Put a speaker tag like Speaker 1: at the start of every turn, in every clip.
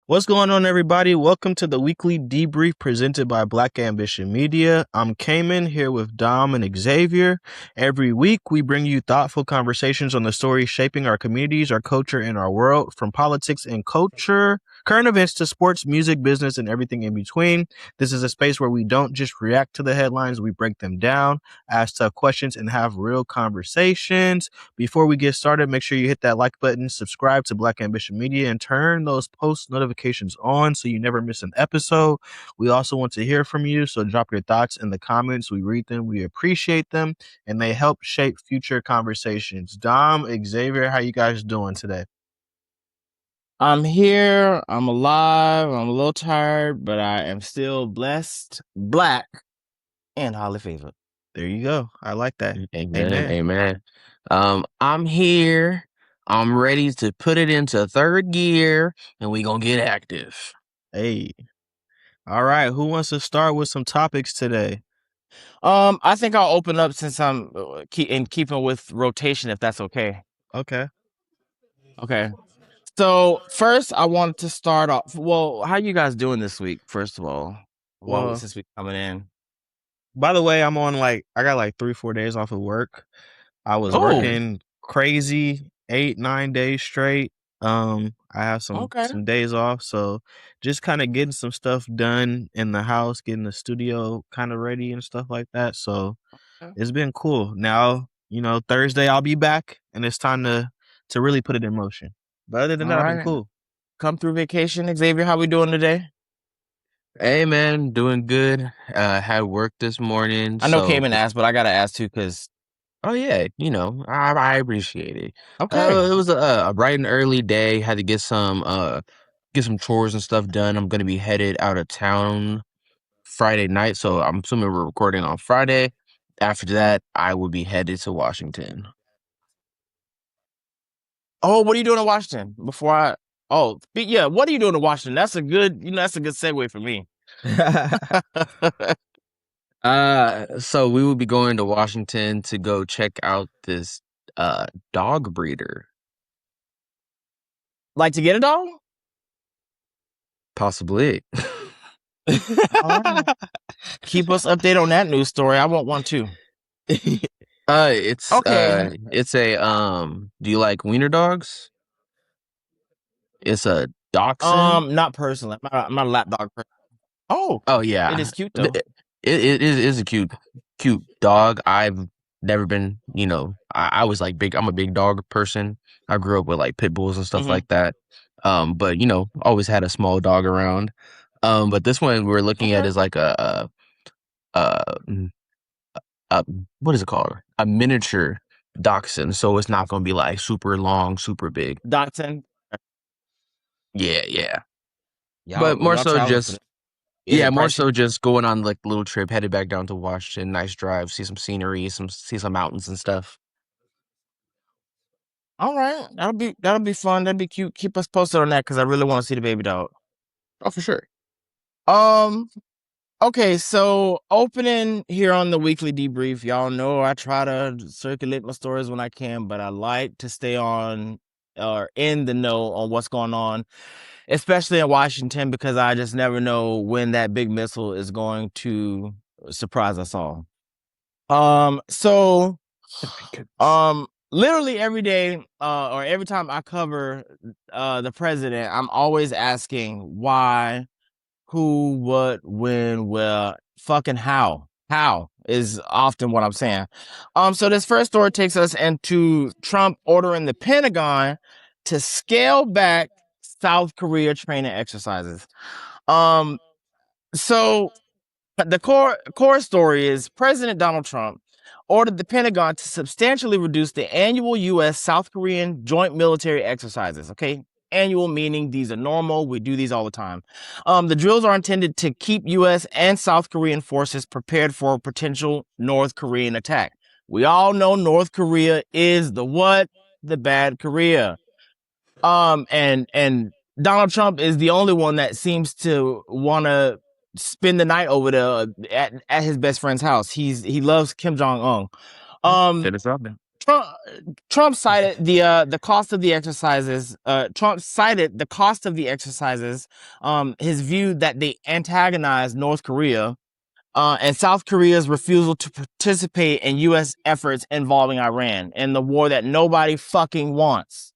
Speaker 1: What's going on, everybody? Welcome to the weekly debrief presented by Black Ambition Media. I'm Cayman here with Dom and Xavier. Every week, we bring you thoughtful conversations on the stories shaping our communities, our culture, and our world, from politics and culture, current events to sports, music, business, and everything in between. This is a space where we don't just react to the headlines, we break them down, ask tough questions, and have real conversations. Before we get started, make sure you hit that like button, subscribe to Black Ambition Media, and turn those post notifications on so you never miss an episode. We also want to hear from you, so drop your thoughts in the comments. We read them, we appreciate them, and they help shape future conversations. Dom, Xavier, how you guys doing today?
Speaker 2: I'm here. I'm alive. I'm a little tired, but I am still blessed, black, and highly favored.
Speaker 1: There you go. I like that.
Speaker 3: Amen. I'm here. I'm ready to put it into third gear, and we gonna get active.
Speaker 1: Hey. All right. Who wants to start with some topics today?
Speaker 2: I think I'll open up since I'm in keeping with rotation, if that's okay.
Speaker 1: Okay.
Speaker 2: So first, I wanted to start off. Well, how you guys doing this week? First of all,
Speaker 1: Well,
Speaker 2: since we coming in.
Speaker 1: By the way, I'm on I got 3-4 days off of work. I was working crazy 8-9 days straight. I have some days off, so just kind of getting some stuff done in the house, getting the studio kind of ready and stuff like that. So it's been cool. Now, Thursday I'll be back, and it's time to really put it in motion. But other than that, I've been cool.
Speaker 2: Come through vacation, Xavier. How we doing today?
Speaker 3: Hey man, doing good. Had work this morning.
Speaker 2: I know Cayman asked, but I gotta ask too, because
Speaker 3: oh yeah, I appreciate it.
Speaker 2: Okay.
Speaker 3: It was a bright and early day. Had to get some chores and stuff done. I'm gonna be headed out of town Friday night, so I'm assuming we're recording on Friday. After that, I will be headed to Washington.
Speaker 2: Oh, what are you doing in Washington? What are you doing in Washington? That's a good segue for me.
Speaker 3: So we will be going to Washington to go check out this dog breeder.
Speaker 2: Like to get a dog?
Speaker 3: Possibly.
Speaker 2: Keep us updated on that news story. I want one too.
Speaker 3: It's
Speaker 2: okay.
Speaker 3: It's a do you like wiener dogs? It's a dachshund.
Speaker 2: Not personally. I'm not a lap dog person.
Speaker 3: Oh yeah.
Speaker 2: It is cute though.
Speaker 3: It is a cute dog. I've never been, I was big. I'm a big dog person. I grew up with pit bulls and stuff like that. But always had a small dog around. But this one we're looking at is like a what is it called? A miniature dachshund. So it's not going to be super long, super big.
Speaker 2: Dachshund.
Speaker 3: Yeah. But more so just just going on a little trip, headed back down to Washington. Nice drive, see some scenery, see some mountains and stuff.
Speaker 2: All right, that'll be fun. That'd be cute. Keep us posted on that because I really want to see the baby dog.
Speaker 3: Oh, for sure.
Speaker 2: Okay, so opening here on the weekly debrief, y'all know I try to circulate my stories when I can, but I like to stay on or in the know on what's going on, especially in Washington, because I just never know when that big missile is going to surprise us all. Literally every day, or every time I cover the president, I'm always asking why, who, what, when, where, fucking how. How is often what I'm saying. So this first story takes us into Trump ordering the Pentagon to scale back South Korea training exercises. So the core story is President Donald Trump ordered the Pentagon to substantially reduce the annual U.S.-South Korean joint military exercises. Okay. Annual meaning these are normal. We do these all the time. The drills are intended to keep U.S. and South Korean forces prepared for a potential North Korean attack. We all know North Korea is the bad Korea. And Donald Trump is the only one that seems to want to spend the night over there at his best friend's house. He loves Kim Jong-un. Trump cited the cost of the exercises. Trump cited the cost of the exercises. His view that they antagonize North Korea, and South Korea's refusal to participate in U.S. efforts involving Iran in the war that nobody fucking wants.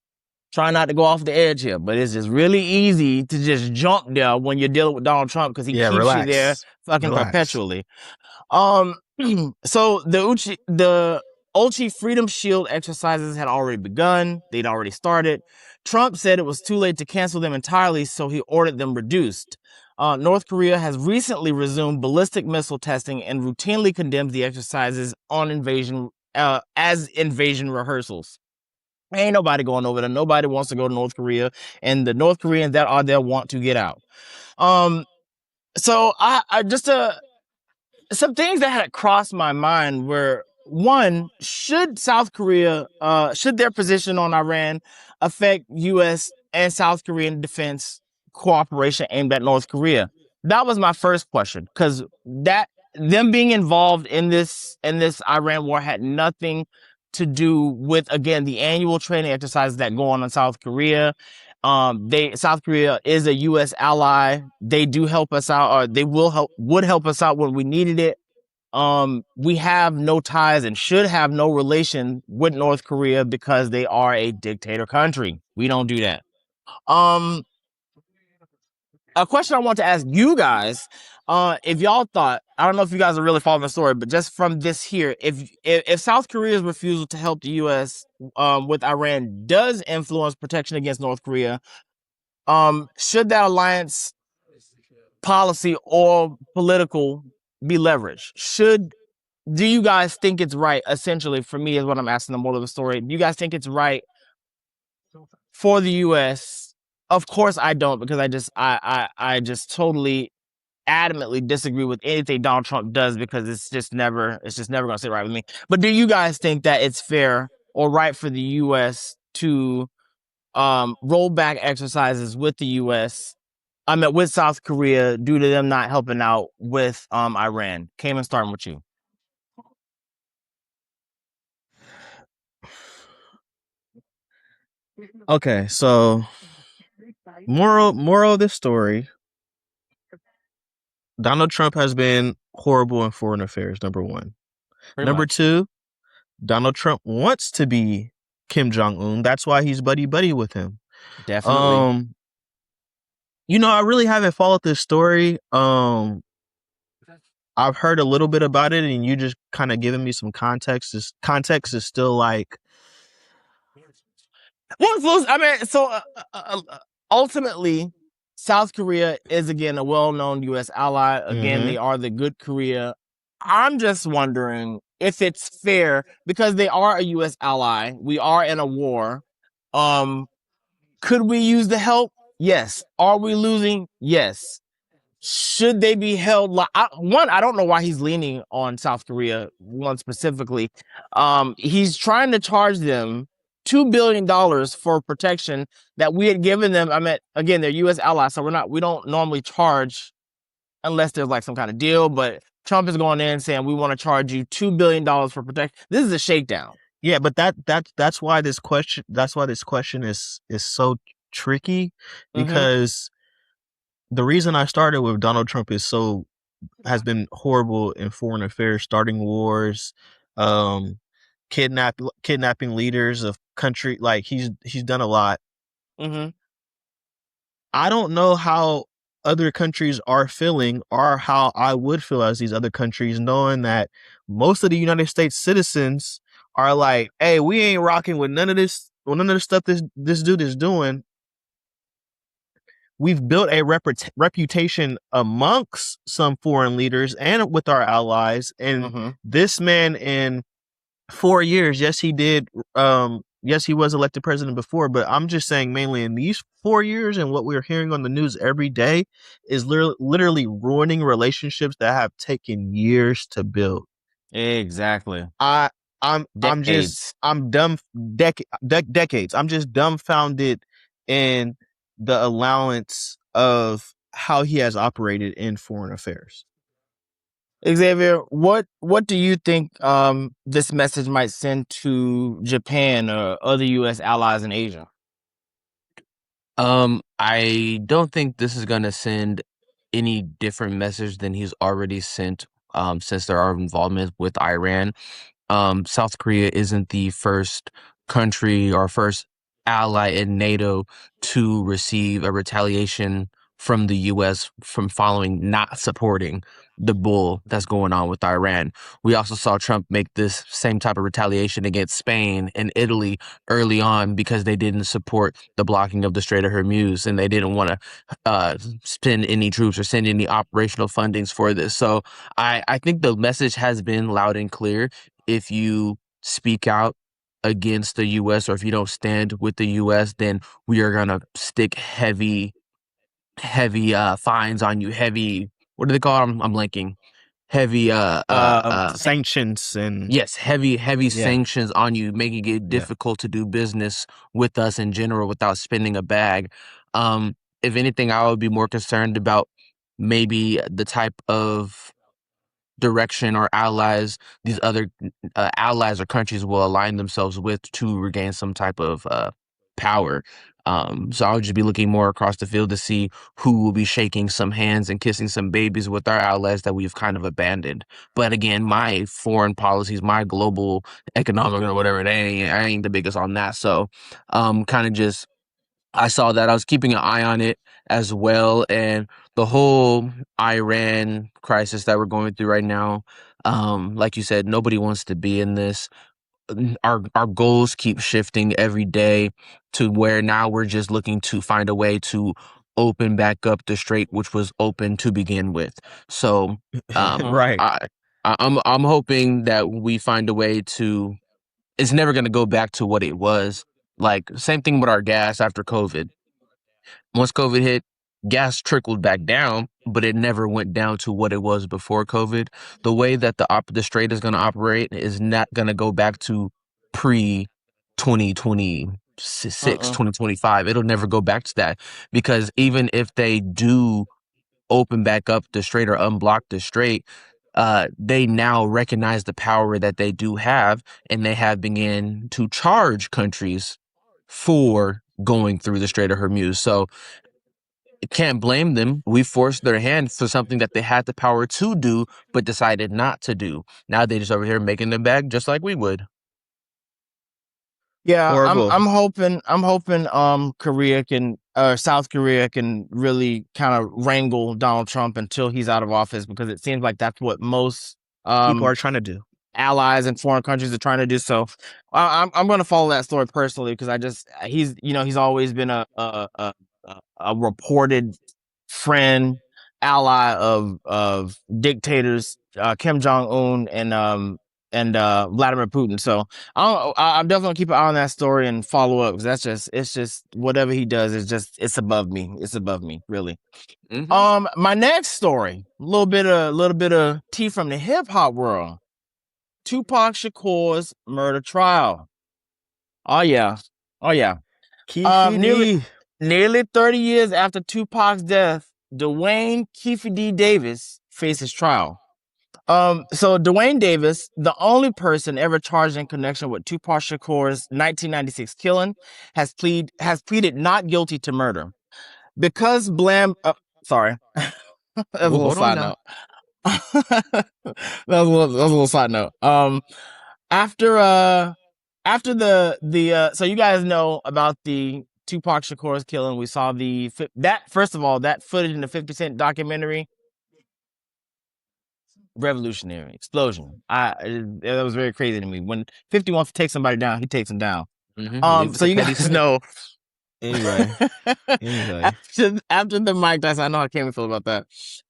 Speaker 2: Try not to go off the edge here, but it's just really easy to just jump there when you're dealing with Donald Trump because he keeps you there fucking perpetually. So the Ulchi Freedom Shield exercises had already begun. They'd already started. Trump said it was too late to cancel them entirely, so he ordered them reduced. North Korea has recently resumed ballistic missile testing and routinely condemns the exercises on invasion as invasion rehearsals. Ain't nobody going over there. Nobody wants to go to North Korea, and the North Koreans that are there want to get out. So I just some things that had crossed my mind were, one, should South Korea, should their position on Iran affect U.S. and South Korean defense cooperation aimed at North Korea? That was my first question, because them being involved in this Iran war had nothing to do with, again, the annual training exercises that go on in South Korea. South Korea is a U.S. ally. They do help us out, or they would help us out when we needed it. We have no ties and should have no relation with North Korea because they are a dictator country. We don't do that. A question I want to ask you guys, if y'all thought, I don't know if you guys are really following the story, but just from this here, if South Korea's refusal to help the U.S. With Iran does influence protection against North Korea, should that alliance policy or political be leveraged? Do you guys think it's right? Essentially, for me, is what I'm asking the moral of the story. Do you guys think it's right for the U.S.? Of course, I don't, because I just totally adamantly disagree with anything Donald Trump does, because it's just never going to sit right with me. But do you guys think that it's fair or right for the U.S. to roll back exercises with the U.S. With South Korea due to them not helping out with Iran? Cayman, starting with you.
Speaker 1: Okay, so moral of this story: Donald Trump has been horrible in foreign affairs, number one. Number two, Donald Trump wants to be Kim Jong-un. That's why he's buddy with him.
Speaker 2: Definitely.
Speaker 1: I really haven't followed this story. I've heard a little bit about it, and you just kind of giving me some context. This context is still like,
Speaker 2: ultimately, South Korea is, again, a well-known U.S. ally. Again, they are the good Korea. I'm just wondering if it's fair, because they are a U.S. ally. We are in a war. Could we use the help? Yes. Are we losing? Yes. Should they be held? I don't know why he's leaning on South Korea, one specifically. He's trying to charge them $2 billion for protection that we had given them. Again, they're U.S. allies, so we don't normally charge unless there's like some kind of deal. But Trump is going in and saying, we want to charge you $2 billion for protection. This is a shakedown.
Speaker 1: Yeah, but that's why this question is so tricky, because the reason I started with Donald Trump has been horrible in foreign affairs, starting wars, kidnapping leaders of country. Like he's done a lot. I don't know how other countries are feeling, or how I would feel as these other countries, knowing that most of the United States citizens are like, hey, we ain't rocking with none of this stuff this dude is doing. We've built a reputation amongst some foreign leaders and with our allies. And this man, in 4 years, yes, he did. Yes, he was elected president before, but I'm just saying mainly in these 4 years, and what we're hearing on the news every day is literally ruining relationships that have taken years to build.
Speaker 2: Exactly.
Speaker 1: I'm decades. I'm just dumbfounded in the allowance of how he has operated in foreign affairs.
Speaker 2: Xavier, what do you think this message might send to Japan or other U.S. allies in Asia?
Speaker 3: I don't think this is gonna send any different message than he's already sent since there are involvement with Iran. South Korea isn't the first country or first ally in NATO to receive a retaliation from the US from following not supporting the bull that's going on with Iran. We also saw Trump make this same type of retaliation against Spain and Italy early on because they didn't support the blocking of the Strait of Hormuz and they didn't want to spend any troops or send any operational fundings for this. So I think the message has been loud and clear. If you speak out against the US or if you don't stand with the US, then we are gonna stick heavy fines on you. Heavy, what do they call them? I'm blanking. Heavy
Speaker 1: Sanctions and
Speaker 3: yes, heavy
Speaker 1: Yeah.
Speaker 3: sanctions on you, making it difficult to do business with us in general without spending a bag. If anything, I would be more concerned about maybe the type of direction or allies these other allies or countries will align themselves with to regain some type of power. So I'll just be looking more across the field to see who will be shaking some hands and kissing some babies with our allies that we've kind of abandoned. But again, my foreign policies, my global economic or whatever, I ain't the biggest on that. So kind of just I saw that. I was keeping an eye on it as well. And the whole Iran crisis that we're going through right now, like you said, nobody wants to be in this. Our goals keep shifting every day to where now we're just looking to find a way to open back up the strait, which was open to begin with. So
Speaker 1: right.
Speaker 3: I'm hoping that we find a way to it's never going to go back to what it was. Like, same thing with our gas after COVID. Once COVID hit, gas trickled back down, but it never went down to what it was before COVID. The way that the strait is going to operate is not going to go back to pre 2026, 2025. It'll never go back to that because even if they do open back up the strait or unblock the strait, they now recognize the power that they do have, and they have began to charge countries for going through the Strait of Hormuz. So can't blame them. We forced their hand for something that they had the power to do, but decided not to do. Now they just over here making them back just like we would.
Speaker 2: Yeah,
Speaker 1: Horrible.
Speaker 2: I'm hoping South Korea can really kind of wrangle Donald Trump until he's out of office, because it seems like that's what most
Speaker 1: People are trying to do.
Speaker 2: allies and foreign countries are trying to do. So I'm going to follow that story personally, because he's always been a reported friend, ally of dictators Kim Jong-un and Vladimir Putin. So I'm definitely gonna keep an eye on that story and follow up, because it's just whatever he does is it's above me. It's above me, really.
Speaker 3: Mm-hmm.
Speaker 2: My next story, a little bit of tea from the hip hop world. Tupac Shakur's murder trial. Oh yeah.
Speaker 1: Keffe
Speaker 2: Nearly 30 years after Tupac's death, Duane Keffe D. Davis faces trial. So Duane Davis, the only person ever charged in connection with Tupac Shakur's 1996 killing, has pleaded not guilty to murder. Because sorry. That's a little side note. That was a little side note. After the so you guys know about the Tupac Shakur's killing. We saw that footage in the 50 Cent documentary. Revolutionary explosion. That was very crazy to me. When 50 wants to take somebody down, he takes them down. So you guys know.
Speaker 1: Anyway.
Speaker 2: After the Mike Tyson, I know how Kevin feel about that.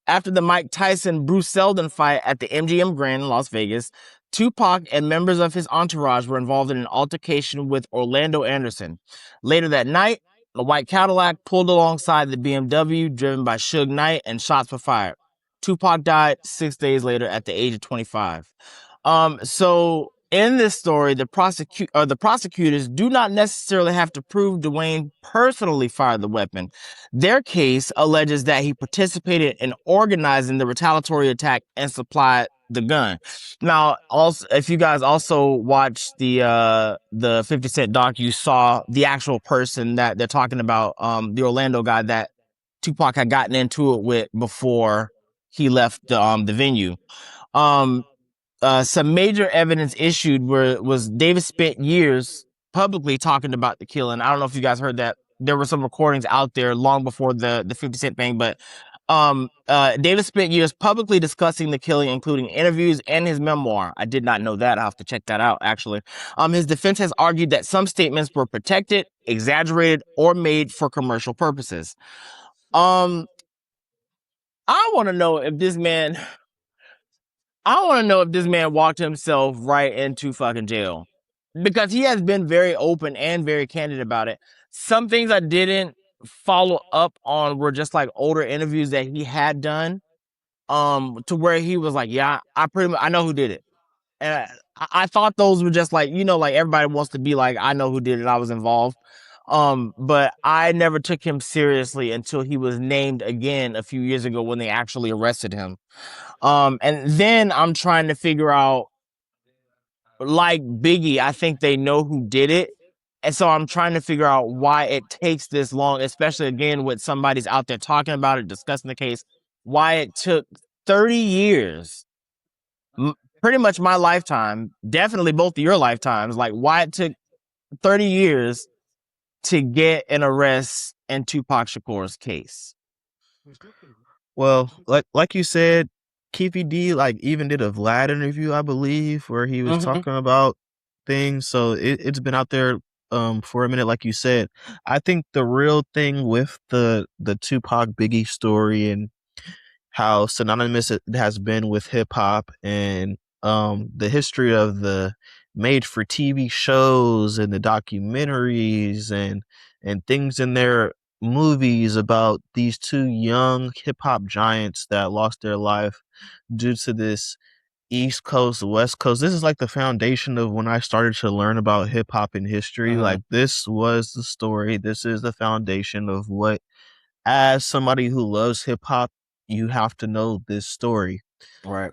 Speaker 2: After the Mike Tyson Bruce Seldon fight at the MGM Grand in Las Vegas, Tupac and members of his entourage were involved in an altercation with Orlando Anderson. Later that night, a white Cadillac pulled alongside the BMW driven by Suge Knight, and shots were fired. Tupac died 6 days later at the age of 25. So In this story, the prosecutors do not necessarily have to prove Duane personally fired the weapon. Their case alleges that he participated in organizing the retaliatory attack and supplied the gun. Now, also, if you guys also watched the 50 Cent doc, you saw the actual person that they're talking about, the Orlando guy that Tupac had gotten into it with before he left the venue. Some major evidence issued was Davis spent years publicly talking about the killing. I don't know if you guys heard that. There were some recordings out there long before the 50 Cent thing, but Davis spent years publicly discussing the killing, including interviews and his memoir. I did not know that. I'll have to check that out, actually. His defense has argued that some statements were protected, exaggerated, or made for commercial purposes. I want to know if this man walked himself right into fucking jail, because he has been very open and very candid about it. Some things I didn't follow up on were just like older interviews that he had done, to where he was like, yeah, I know who did it. And I thought those were just like, like everybody wants to be like, I know who did it, I was involved. But I never took him seriously until he was named again a few years ago when they actually arrested him. And then I'm trying to figure out, like Biggie, I think they know who did it. And so I'm trying to figure out why it takes this long, especially again with somebody's out there talking about it, discussing the case, why it took 30 years, pretty much my lifetime, definitely both of your lifetimes, like why it took 30 years to get an arrest in Tupac Shakur's case.
Speaker 1: Well, like you said, Keffe D like even did a Vlad interview, I believe, where he was talking about things. So it's been out there for a minute, like you said. I think the real thing with the Tupac Biggie story and how synonymous it has been with hip hop and the history of the made for TV shows and the documentaries and things in their movies about these two young hip hop giants that lost their life due to this East Coast, West Coast. This is like the foundation of when I started to learn about hip hop and history. Like this was the story. This is the foundation of what, as somebody who loves hip hop, you have to know this story.
Speaker 2: Right.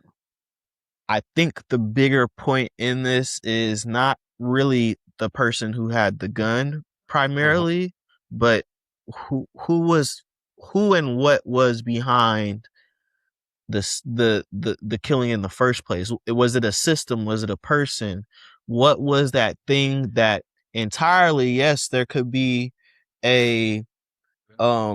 Speaker 1: I think the bigger point in this is not really the person who had the gun primarily, but who and what was behind the killing in the first place. Was it a system? Was it a person? What was that thing that entirely, yes, there could be a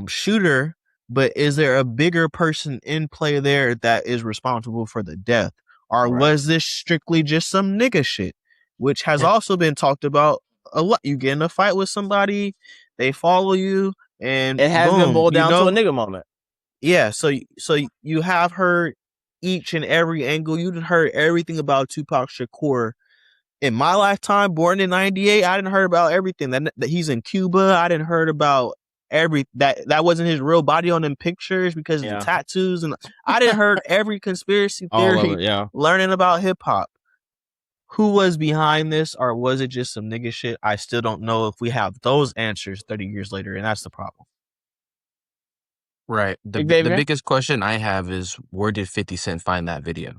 Speaker 1: shooter, but is there a bigger person in play there that is responsible for the death? Or was this strictly just some nigga shit, which has also been talked about a lot? You get in a fight with somebody, they follow you, and
Speaker 2: it has been boiled down to a nigga moment.
Speaker 1: Yeah, so you have heard each and every angle. You've heard everything about Tupac Shakur. In my lifetime, born in '98, I didn't heard about everything. That he's in Cuba, I didn't heard about that wasn't his real body on them pictures because of the tattoos, and I didn't heard every conspiracy theory. Learning about hip hop. Who was behind this, or was it just some nigga shit? I still don't know if we have those answers 30 years later, and that's the problem.
Speaker 3: Right. The biggest question I have is, where did 50 Cent find that video?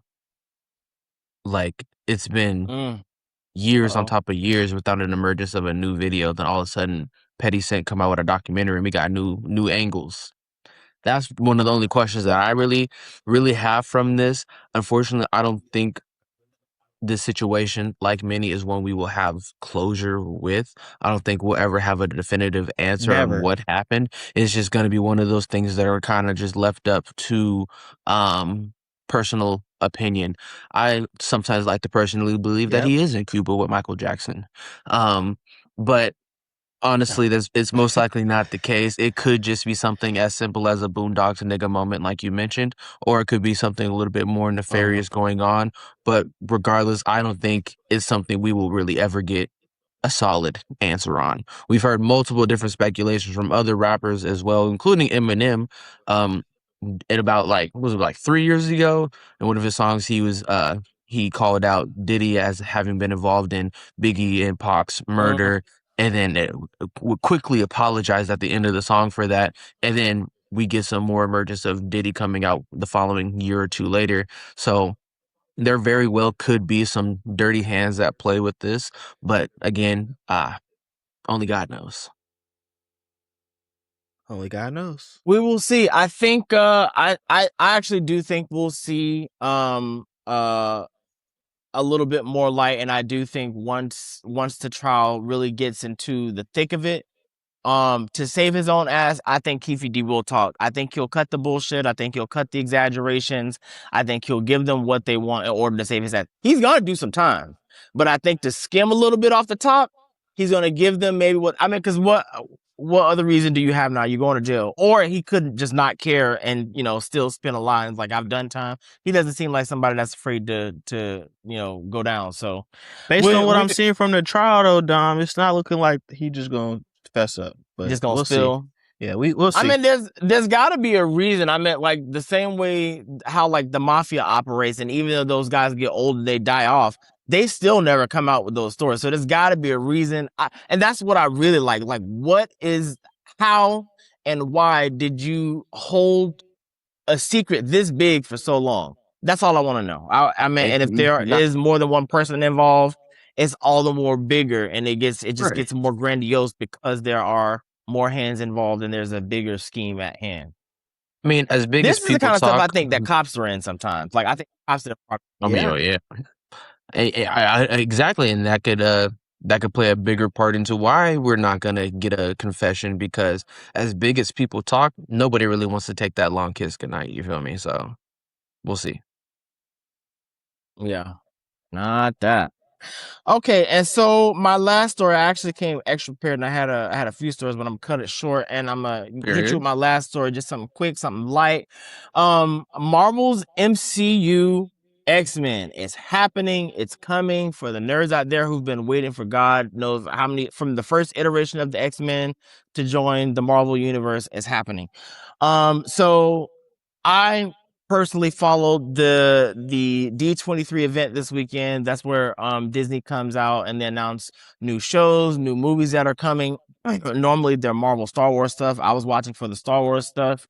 Speaker 3: Like, it's been years on top of years without an emergence of a new video. Then all of a sudden, Petty Cent come out with a documentary and we got new angles. That's one of the only questions that I really, really have from this. Unfortunately, I don't think this situation, like many, is one we will have closure with. I don't think we'll ever have a definitive answer on what happened. It's just going to be one of those things that are kind of just left up to personal opinion. I sometimes like to personally believe that he is in Cuba with Michael Jackson. But honestly, it's most likely not the case. It could just be something as simple as a Boondocks nigga moment, like you mentioned, or it could be something a little bit more nefarious going on. But regardless, I don't think it's something we will really ever get a solid answer on. We've heard multiple different speculations from other rappers as well, including Eminem. In about, like, what was it, like 3 years ago? In one of his songs, he was he called out Diddy as having been involved in Biggie and Pac's murder, and then would quickly apologize at the end of the song for that. And then we get some more emergence of Diddy coming out the following year or two later. So there very well could be some dirty hands that play with this, but again, only God knows.
Speaker 1: Only God knows.
Speaker 2: We will see. I think I actually do think we'll see a little bit more light, and I do think once the trial really gets into the thick of it, to save his own ass, I think Keffe D will talk. I think he'll cut the bullshit. I think he'll cut the exaggerations. I think he'll give them what they want in order to save his ass. He's gonna do some time, but I think to skim a little bit off the top, he's gonna give them maybe because what other reason do you have now? You're going to jail. Or he couldn't just not care and, still spin a line like, I've done time. He doesn't seem like somebody that's afraid to go down. So
Speaker 1: based on what I'm seeing from the trial though, Dom, it's not looking like he just gonna fess up. But
Speaker 2: just gonna
Speaker 1: we'll
Speaker 2: spill.
Speaker 1: See. Yeah, we'll see.
Speaker 2: I mean, there's gotta be a reason. I mean, like the same way how like the mafia operates, and even though those guys get old and they die off, they still never come out with those stories. So there's got to be a reason. And that's what I really like. Like, how and why did you hold a secret this big for so long? That's all I want to know. I mean, and if there is more than one person involved, it's all the more bigger, and it just gets more grandiose because there are more hands involved and there's a bigger scheme at hand.
Speaker 3: I mean, as big as people talk,
Speaker 2: this is the kind of stuff I think that cops are in sometimes. Like I think cops are.
Speaker 3: Yeah. Exactly, and that could play a bigger part into why we're not gonna get a confession, because as big as people talk, nobody really wants to take that long kiss goodnight. You feel me? So we'll see.
Speaker 2: Yeah, not that. Okay, and so my last story, I actually came extra prepared, and I had a few stories, but I'm gonna cut it short, and I'm gonna hit you with my last story, just something quick, something light. Marvel's MCU X-Men is happening. It's coming. For the nerds out there who've been waiting for God knows how many, from the first iteration of the X-Men to join the Marvel universe, is happening. So I personally followed the D23 event this weekend. That's where Disney comes out and they announce new shows, new movies that are coming. Normally they're Marvel Star Wars stuff. I was watching for the Star Wars stuff.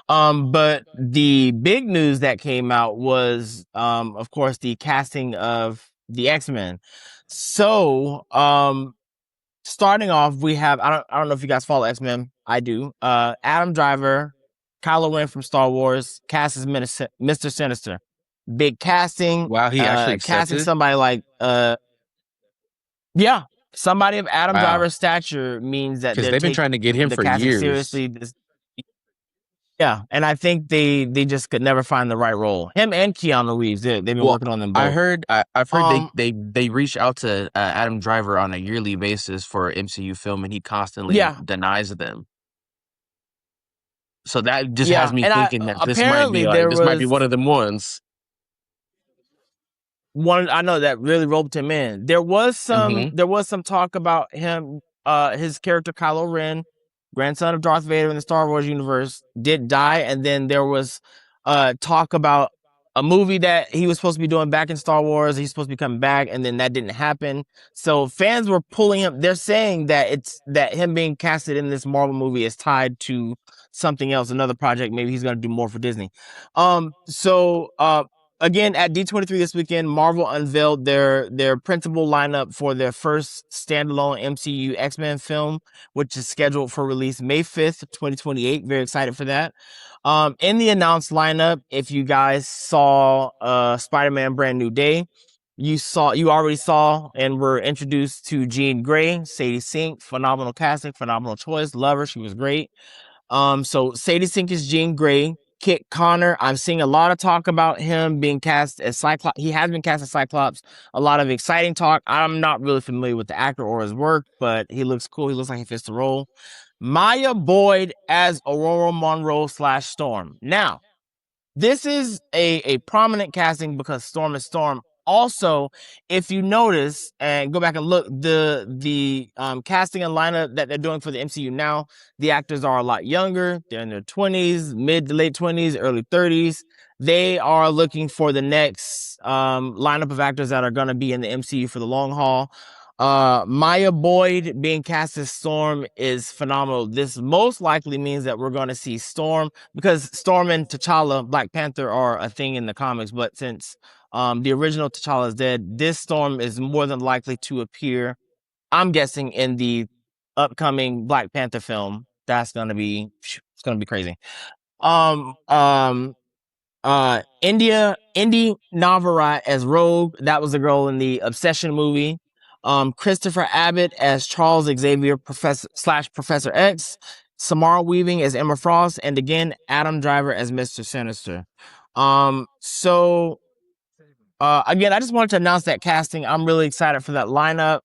Speaker 2: But the big news that came out was of course the casting of the X-Men. So starting off, we have I don't know if you guys follow X-Men. I do. Adam Driver, Kylo Ren from Star Wars, cast as Mr. Sinister. Big casting.
Speaker 3: Wow, he actually
Speaker 2: casting somebody like somebody of Adam Driver's stature means that
Speaker 3: they've been trying to get him for years.
Speaker 2: Seriously, and I think they just could never find the right role. Him and Keanu Reeves, they've been working on them both.
Speaker 3: I've heard they reach out to Adam Driver on a yearly basis for MCU film, and he constantly denies them. So that just has me thinking that this might be one of them ones.
Speaker 2: I know that really roped him in. There was some talk about him, his character Kylo Ren, grandson of Darth Vader in the Star Wars universe, did die, and then there was talk about a movie that he was supposed to be doing back in Star Wars. He's supposed to be coming back, and then that didn't happen. So fans were pulling him. They're saying that that him being casted in this Marvel movie is tied to something else, another project. Maybe he's going to do more for Disney. Again, at D23 this weekend, Marvel unveiled their principal lineup for their first standalone MCU X-Men film, which is scheduled for release May 5th, 2028. Very excited for that. In the announced lineup, if you guys saw Spider-Man Brand New Day, you already saw and were introduced to Jean Grey, Sadie Sink, phenomenal casting, phenomenal choice. Love her, she was great. So Sadie Sink is Jean Grey. Kit Connor, I'm seeing a lot of talk about him being cast as Cyclops. He has been cast as Cyclops. A lot of exciting talk. I'm not really familiar with the actor or his work, but he looks cool. He looks like he fits the role. Maya Boyd as Aurora Monroe /Storm. Now, this is a prominent casting because Storm is Storm. Also, if you notice and go back and look, the casting and lineup that they're doing for the MCU now, the actors are a lot younger. They're in their 20s, mid to late 20s, early 30s. They are looking for the next lineup of actors that are going to be in the MCU for the long haul. Maya Boyd being cast as Storm is phenomenal. This most likely means that we're going to see Storm, because Storm and T'Challa, Black Panther, are a thing in the comics, but since the original T'Challa is dead, this Storm is more than likely to appear, I'm guessing, in the upcoming Black Panther film. It's gonna be crazy. Indy Navarrete as Rogue. That was the girl in the Obsession movie. Christopher Abbott as Charles Xavier, Professor X. Samara Weaving as Emma Frost, and again Adam Driver as Mr. Sinister. Again, I just wanted to announce that casting. I'm really excited for that lineup.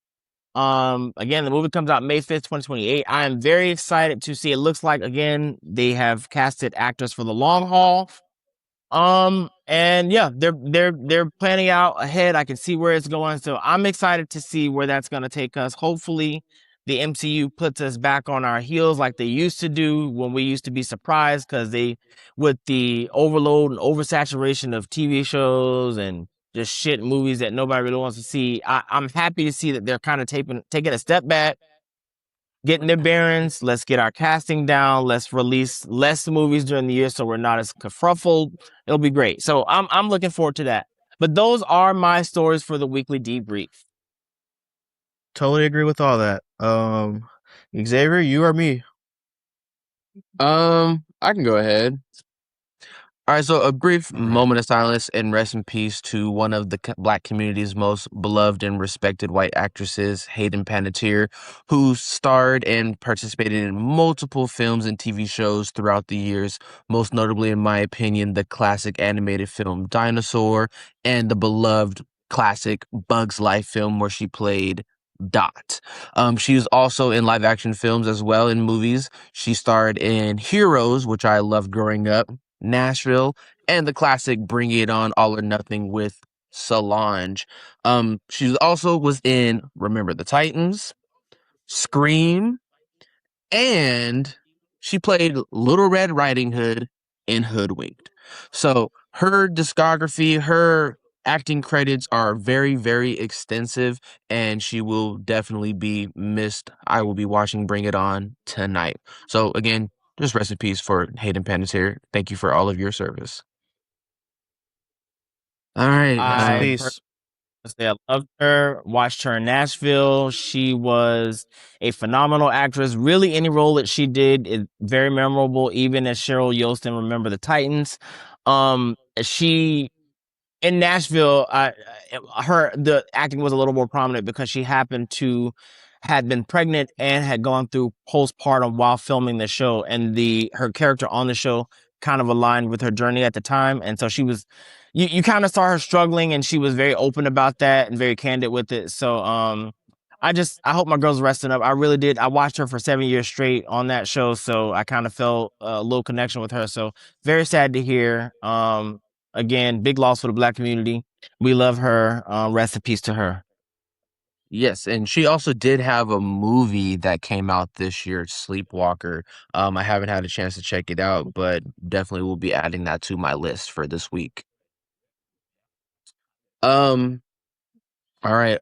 Speaker 2: Again, the movie comes out May 5th, 2028. I am very excited to see. It looks like, again, they have casted actors for the long haul. And yeah, they're planning out ahead. I can see where it's going. So I'm excited to see where that's going to take us. Hopefully the MCU puts us back on our heels like they used to do when we used to be surprised, because with the overload and oversaturation of TV shows and just shit movies that nobody really wants to see. I'm happy to see that they're kind of taking a step back, getting their bearings. Let's get our casting down. Let's release less movies during the year so we're not as kerfuffled. It'll be great. So I'm looking forward to that. But those are my stories for the weekly debrief.
Speaker 1: Totally agree with all that. Xavier, you or me?
Speaker 3: I can go ahead. All right, so a brief moment of silence and rest in peace to one of the Black community's most beloved and respected white actresses, Hayden Panettiere, who starred and participated in multiple films and TV shows throughout the years, most notably, in my opinion, the classic animated film Dinosaur and the beloved classic Bugs Life film where she played Dot. She was also in live action films as well, in movies. She starred in Heroes, which I loved growing up, Nashville, and the classic Bring It On All or Nothing with Solange. She also was in Remember the Titans, Scream, and she played Little Red Riding Hood in Hoodwinked. So her discography, her acting credits are very, very extensive, and she will definitely be missed. I will be watching Bring It On tonight. So again, just rest in peace for Hayden Panettiere. Thank you for all of your service. All right.
Speaker 1: Rest in peace.
Speaker 2: I loved her, watched her in Nashville. She was a phenomenal actress. Really, any role that she did is very memorable, even as Cheryl Yost in Remember the Titans. She in Nashville, the acting was a little more prominent because she happened to had been pregnant and had gone through postpartum while filming the show, and her character on the show kind of aligned with her journey at the time, and so she was, you kind of saw her struggling, and she was very open about that and very candid with it. So I hope my girl's resting up. I really did. I watched her for 7 years straight on that show, so I kind of felt a little connection with her. So very sad to hear. Again, big loss for the Black community. We love her. Rest in peace to her.
Speaker 3: Yes, and she also did have a movie that came out this year, Sleepwalker. I haven't had a chance to check it out, but definitely will be adding that to my list for this week. All right.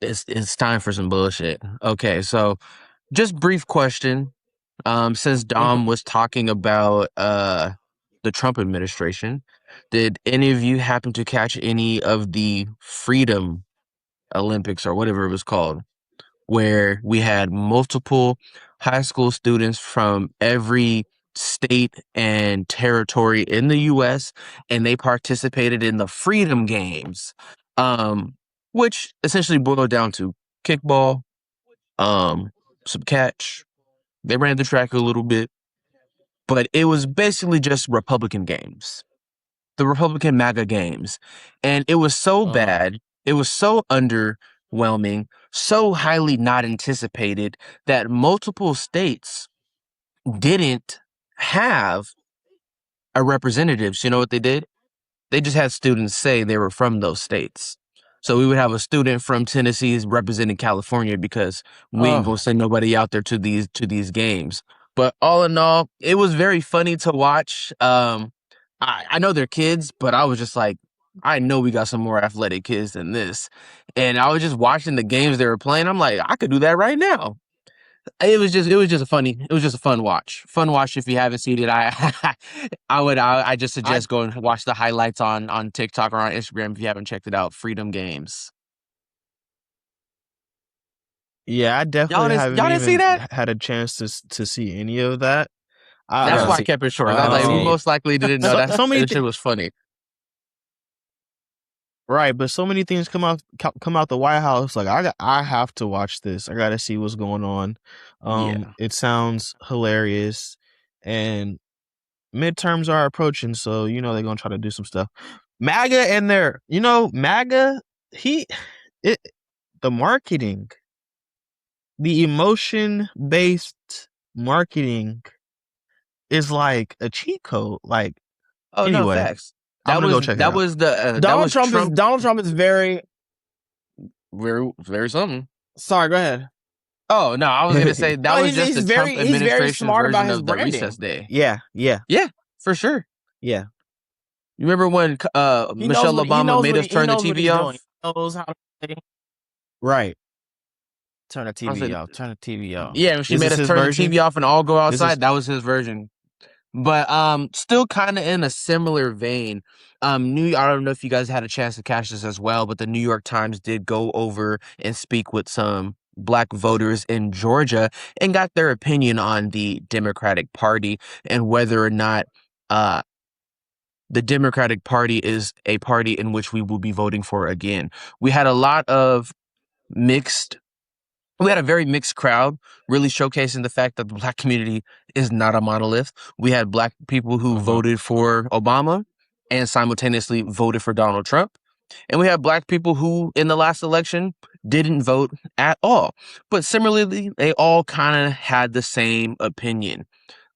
Speaker 3: It's time for some bullshit. Okay, so just brief question. Since Dom was talking about the Trump administration, did any of you happen to catch any of the Freedom Olympics or whatever it was called, where we had multiple high school students from every state and territory in the US, and they participated in the Freedom Games, which essentially boiled down to kickball, some catch. They ran the track a little bit, but it was basically just Republican games, the Republican MAGA games. And it was so bad, it was so underwhelming, so highly not anticipated that multiple states didn't have a representative. So you know what they did? They just had students say they were from those states. So we would have a student from Tennessee representing California because we ain't gonna send nobody out there to these games. But all in all, it was very funny to watch. I know they're kids, but I was just like, I know we got some more athletic kids than this. And I was just watching the games they were playing. I'm like, I could do that right now. It was just a fun watch. Fun watch if you haven't seen it. I just suggest going and watch the highlights on TikTok or on Instagram if you haven't checked it out. Freedom Games.
Speaker 1: Yeah, I definitely haven't
Speaker 3: y'all didn't see
Speaker 1: even
Speaker 3: that?
Speaker 1: had a chance to see any of that.
Speaker 3: That's why I kept it short. I was like, we most likely didn't know that.
Speaker 1: So many
Speaker 3: shit was funny.
Speaker 1: Right, but so many things come out the White House. Like I have to watch this. I got to see what's going on.
Speaker 3: Yeah.
Speaker 1: It sounds hilarious, and midterms are approaching, so they're gonna try to do some stuff. MAGA and MAGA. The marketing, the emotion-based marketing is like a cheat code. Like,
Speaker 3: oh
Speaker 1: anyway,
Speaker 3: no, facts.
Speaker 1: I'm gonna go check it out.
Speaker 2: Donald Trump is very,
Speaker 3: very, very something.
Speaker 2: Sorry, go ahead.
Speaker 3: Oh no, I was gonna say that was just the Trump administration's version of the
Speaker 2: branding.
Speaker 3: recess day.
Speaker 1: Yeah,
Speaker 3: for sure.
Speaker 1: Yeah.
Speaker 3: You remember when Michelle Obama made us turn the TV off?
Speaker 2: He knows how to play.
Speaker 1: Right.
Speaker 2: Turn the TV off. Turn the TV off.
Speaker 3: Yeah, she made us turn the TV off and all go outside. That was his version. But still kind of in a similar vein. I don't know if you guys had a chance to catch this as well, but the New York Times did go over and speak with some Black voters in Georgia and got their opinion on the Democratic Party and whether or not the Democratic Party is a party in which we will be voting for again. We had a very mixed crowd, really showcasing the fact that the Black community is not a monolith. We had Black people who voted for Obama and simultaneously voted for Donald Trump. And we have Black people who, in the last election, didn't vote at all. But similarly, they all kind of had the same opinion.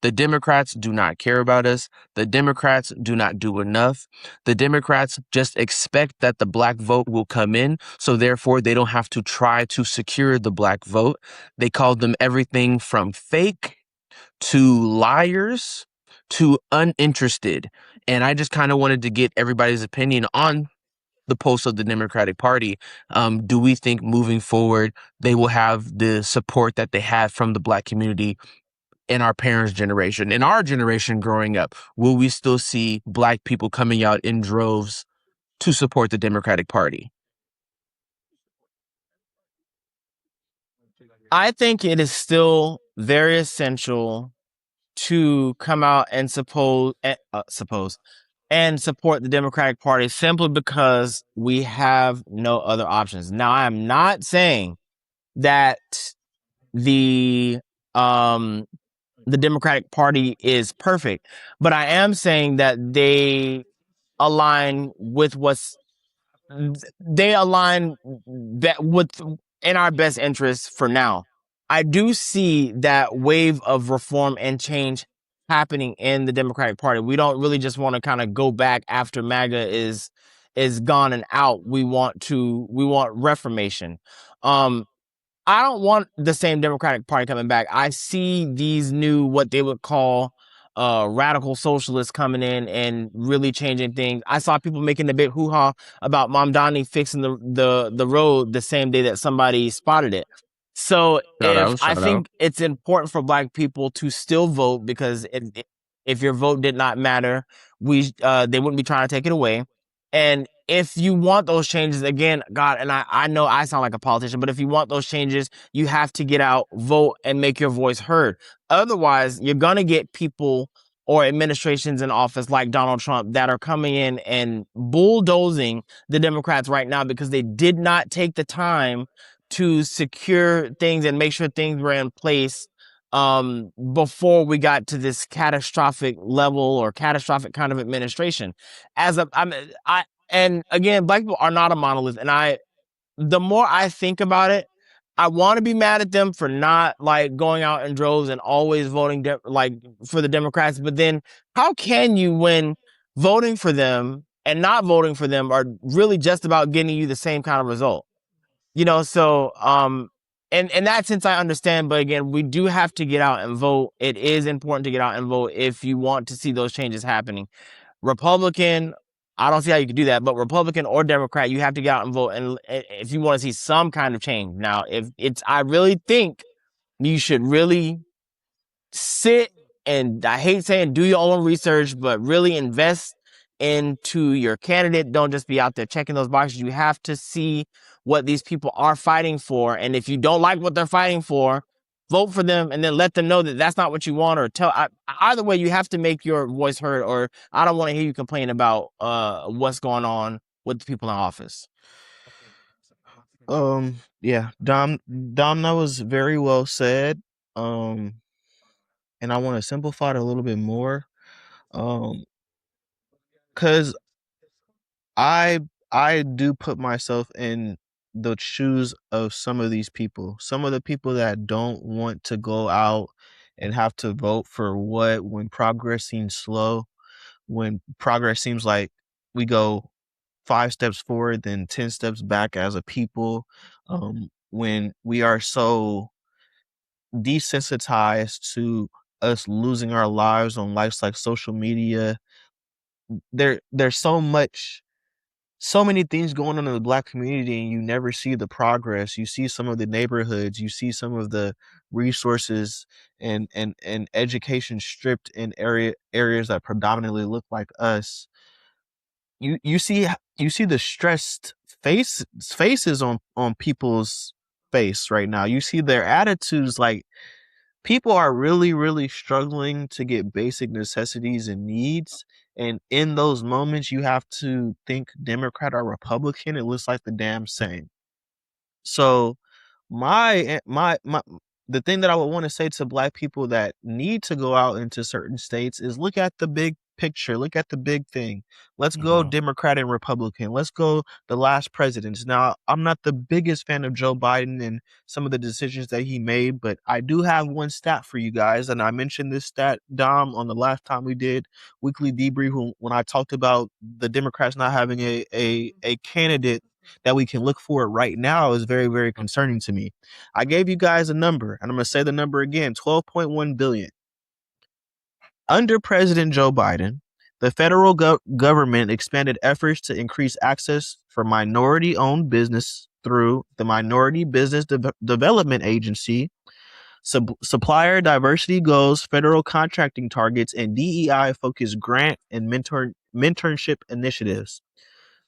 Speaker 3: The Democrats do not care about us. The Democrats do not do enough. The Democrats just expect that the Black vote will come in, so therefore they don't have to try to secure the Black vote. They called them everything from fake to liars to uninterested. And I just kind of wanted to get everybody's opinion on the pulse of the Democratic Party. Do we think moving forward they will have the support that they had from the Black community in our parents' generation, in our generation growing up? Will we still see Black people coming out in droves to support the Democratic Party?
Speaker 2: I think it is still very essential to come out and support the Democratic Party simply because we have no other options. Now, I am not saying that the Democratic Party is perfect, but I am saying that they align with in our best interest for now. I do see that wave of reform and change happening in the Democratic Party. We don't really just want to kind of go back after MAGA is gone and out. We want reformation. I don't want the same Democratic Party coming back. I see these new, what they would call radical socialists coming in and really changing things. I saw people making a big hoo-ha about Mamdani fixing the road the same day that somebody spotted it. So I think it's important for Black people to still vote, because if your vote did not matter, they wouldn't be trying to take it away. And if you want those changes, again, God, and I know I sound like a politician, but if you want those changes, you have to get out, vote, and make your voice heard. Otherwise, you're going to get people or administrations in office like Donald Trump that are coming in and bulldozing the Democrats right now because they did not take the time to secure things and make sure things were in place before we got to this catastrophic level or catastrophic kind of administration. And again, Black people are not a monolith. And the more I think about it, I want to be mad at them for not like going out in droves and always voting for the Democrats. But then how can you, when voting for them and not voting for them are really just about getting you the same kind of result. So in that sense I understand, but again, we do have to get out and vote. It is important to get out and vote if you want to see those changes happening. Republican, I don't see how you could do that, but Republican or Democrat, you have to get out and vote, and if you want to see some kind of change. Now, I really think you should really sit, and I hate saying do your own research, but really invest into your candidate. Don't just be out there checking those boxes. You have to see what these people are fighting for, and if you don't like what they're fighting for, vote for them, and then let them know that that's not what you want, or either way, you have to make your voice heard, or I don't want to hear you complain about what's going on with the people in office.
Speaker 1: Yeah, Dom, that was very well said. And I want to simplify it a little bit more. Cause I do put myself in the shoes of some of these people. Some of the people that don't want to go out and have to vote for when progress seems slow, when progress seems like we go 5 steps forward, then 10 steps back as a people, when we are so desensitized to us losing our lives on lives like social media. There's so many things going on in the Black community, and you never see the progress. You see some of the neighborhoods, you see some of the resources and education stripped in areas that predominantly look like us. You see the stressed faces on people's face right now. You see their attitudes. Like, people are really, really struggling to get basic necessities and needs. And in those moments, you have to think Democrat or Republican. It looks like the damn same. So the thing that I would want to say to Black people that need to go out into certain states is look at the big picture, look at the big thing. Let's go Democrat and Republican. Let's go the last presidents. Now, I'm not the biggest fan of Joe Biden and some of the decisions that he made, but I do have one stat for you guys, and I mentioned this stat, Dom, on the last time we did Weekly Debrief when I talked about the Democrats not having a candidate that we can look for right now is very, very concerning to me. I gave you guys a number, and I'm going to say the number again, 12.1 billion. Under President Joe Biden, the federal government expanded efforts to increase access for minority-owned business through the Minority Business Development Agency, supplier diversity goals, federal contracting targets, and DEI-focused grant and mentorship initiatives.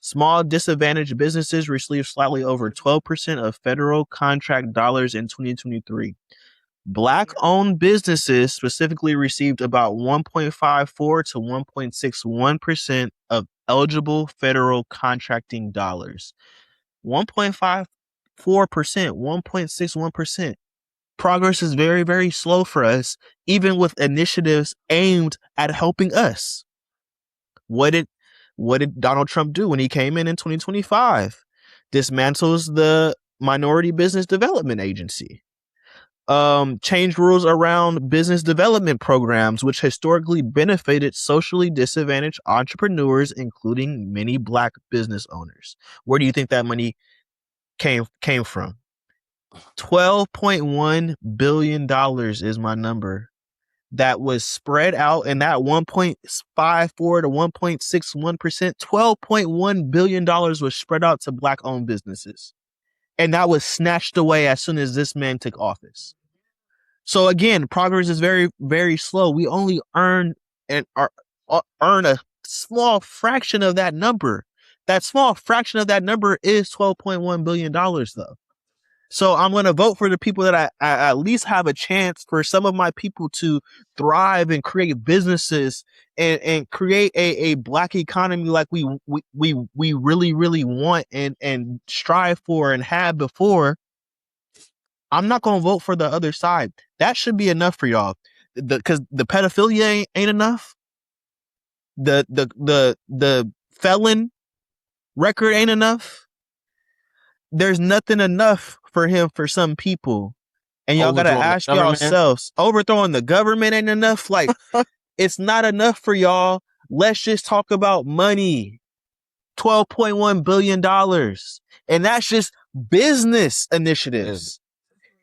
Speaker 1: Small disadvantaged businesses received slightly over 12% of federal contract dollars in 2023. Black-owned businesses specifically received about 1.54 to 1.61% of eligible federal contracting dollars. 1.54%, 1.61%. Progress is very, very slow for us, even with initiatives aimed at helping us. What did Donald Trump do when he came in 2025? Dismantles the Minority Business Development Agency. Changed rules around business development programs, which historically benefited socially disadvantaged entrepreneurs, including many Black business owners. Where do you think that money came from? $12.1 billion is my number. That was spread out in that 1.54 to 1.61%. $12.1 billion was spread out to Black-owned businesses. And that was snatched away as soon as this man took office. So again, progress is very, very slow. We only earn a small fraction of that number. That small fraction of that number is $12.1 billion, though. So I'm going to vote for the people that I at least have a chance for some of my people to thrive and create businesses and create a Black economy like we really, really want and strive for and had before. I'm not going to vote for the other side. That should be enough for y'all. Because the pedophilia ain't enough. The felon record ain't enough. There's nothing enough for him for some people. And y'all got to ask yourselves, overthrowing the government ain't enough. Like, it's not enough for y'all. Let's just talk about money. $12.1 billion. And that's just business initiatives.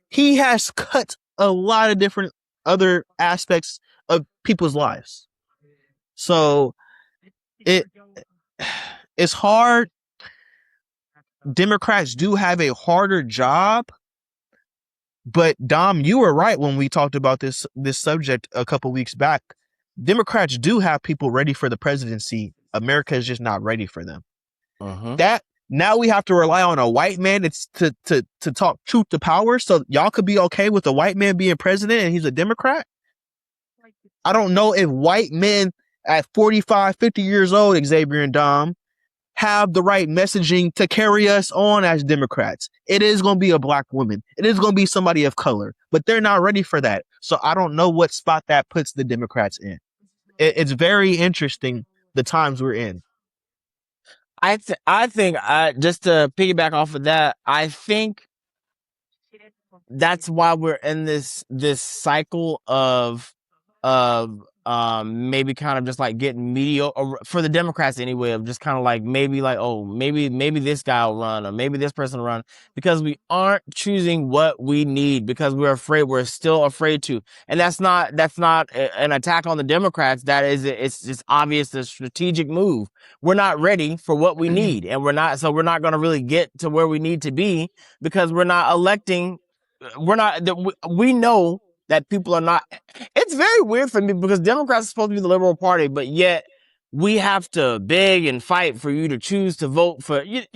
Speaker 1: He has cut a lot of different other aspects of people's lives. So it's hard. Democrats do have a harder job. But Dom, you were right when we talked about this subject a couple weeks back. Democrats do have people ready for the presidency. America is just not ready for them. That now we have to rely on a white man to talk truth to power. So y'all could be okay with a white man being president and he's a Democrat. I don't know if white men at 45, 50 years old, Xavier and Dom, have the right messaging to carry us on as Democrats. It is going to be a black woman. It is going to be somebody of color, but they're not ready for that. So I don't know what spot that puts the Democrats in. It's very interesting the times we're in.
Speaker 2: I think just to piggyback off of that, I think that's why we're in this cycle of maybe kind of just like getting mediocre for the Democrats anyway, of just kind of like maybe this guy will run or maybe this person will run, because we aren't choosing what we need because we're still afraid to. And that's not an attack on the Democrats. It's just obvious a strategic move. We're not ready for what we need, and we're not going to really get to where we need to be because we're not electing. We know that people are not. It's very weird for me because Democrats are supposed to be the liberal party, but yet we have to beg and fight for you to choose to vote for. It's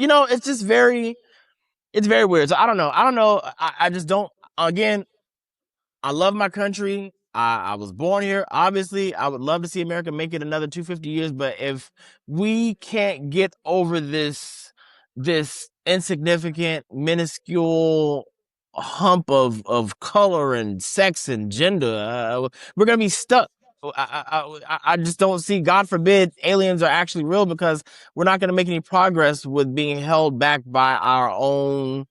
Speaker 2: just it's very weird. So I don't know. I just don't. Again, I love my country. I was born here. Obviously, I would love to see America make it another 250 years. But if we can't get over this insignificant, minuscule hump of color and sex and gender, we're gonna be stuck. I just don't see. God forbid aliens are actually real, because we're not gonna make any progress with being held back by our own.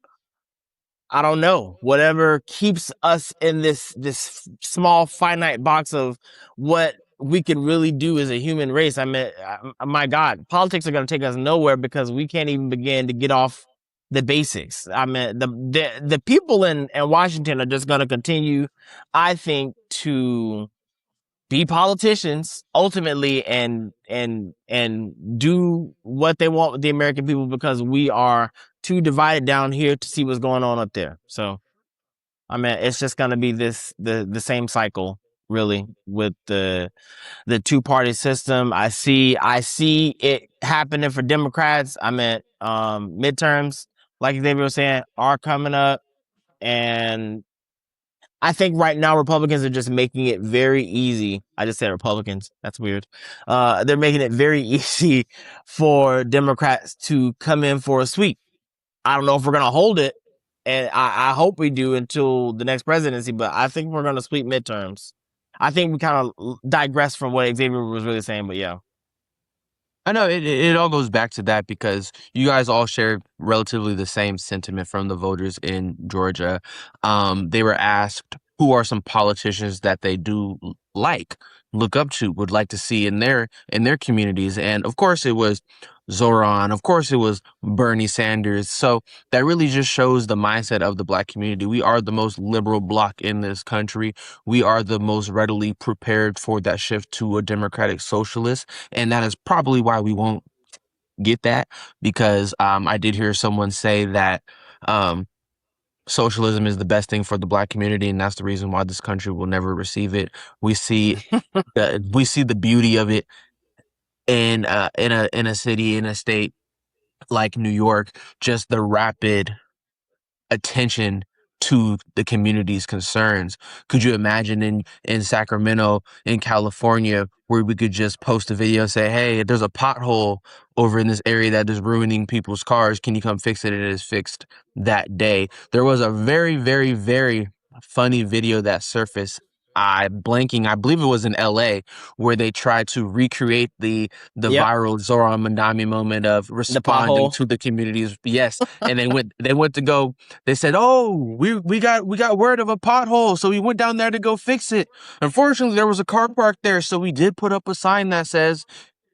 Speaker 2: I don't know, whatever keeps us in this small finite box of what we can really do as a human race. I mean, my God, politics are going to take us nowhere because we can't even begin to get off the basics. I mean, the people in Washington are just going to continue, I think, to be politicians ultimately and do what they want with the American people, because we are too divided down here to see what's going on up there. So, I mean, it's just going to be the same cycle, really, with the two-party system. I see it happening for Democrats. I mean, midterms, like Xavier was saying, are coming up, and I think right now Republicans are just making it very easy. I just said Republicans. That's weird. They're making it very easy for Democrats to come in for a sweep. I don't know if we're going to hold it, and I hope we do until the next presidency, but I think we're going to sweep midterms. I think we kind of digress from what Xavier was really saying, but yeah.
Speaker 3: I know it all goes back to that because you guys all share relatively the same sentiment from the voters in Georgia. They were asked who are some politicians that they do look up to, would like to see in their communities. And of course it was Zoran. Of course it was Bernie Sanders. So that really just shows the mindset of the Black community. We are the most liberal bloc in this country. We are the most readily prepared for that shift to a democratic socialist. And that is probably why we won't get that, because I did hear someone say that socialism is the best thing for the Black community, and that's the reason why this country will never receive it. We see the beauty of it in a city, in a state like New York, just the rapid attention to the community's concerns. Could you imagine in Sacramento, in California, where we could just post a video and say, hey, there's a pothole over in this area that is ruining people's cars. Can you come fix it? And it is fixed that day. There was a very, very, very funny video that surfaced. I believe it was in LA, where they tried to recreate the viral Zoran Mandami moment of responding to the communities. Yes. And they went to go, they said, oh, we got word of a pothole. So we went down there to go fix it. Unfortunately, there was a car parked there. So we did put up a sign that says,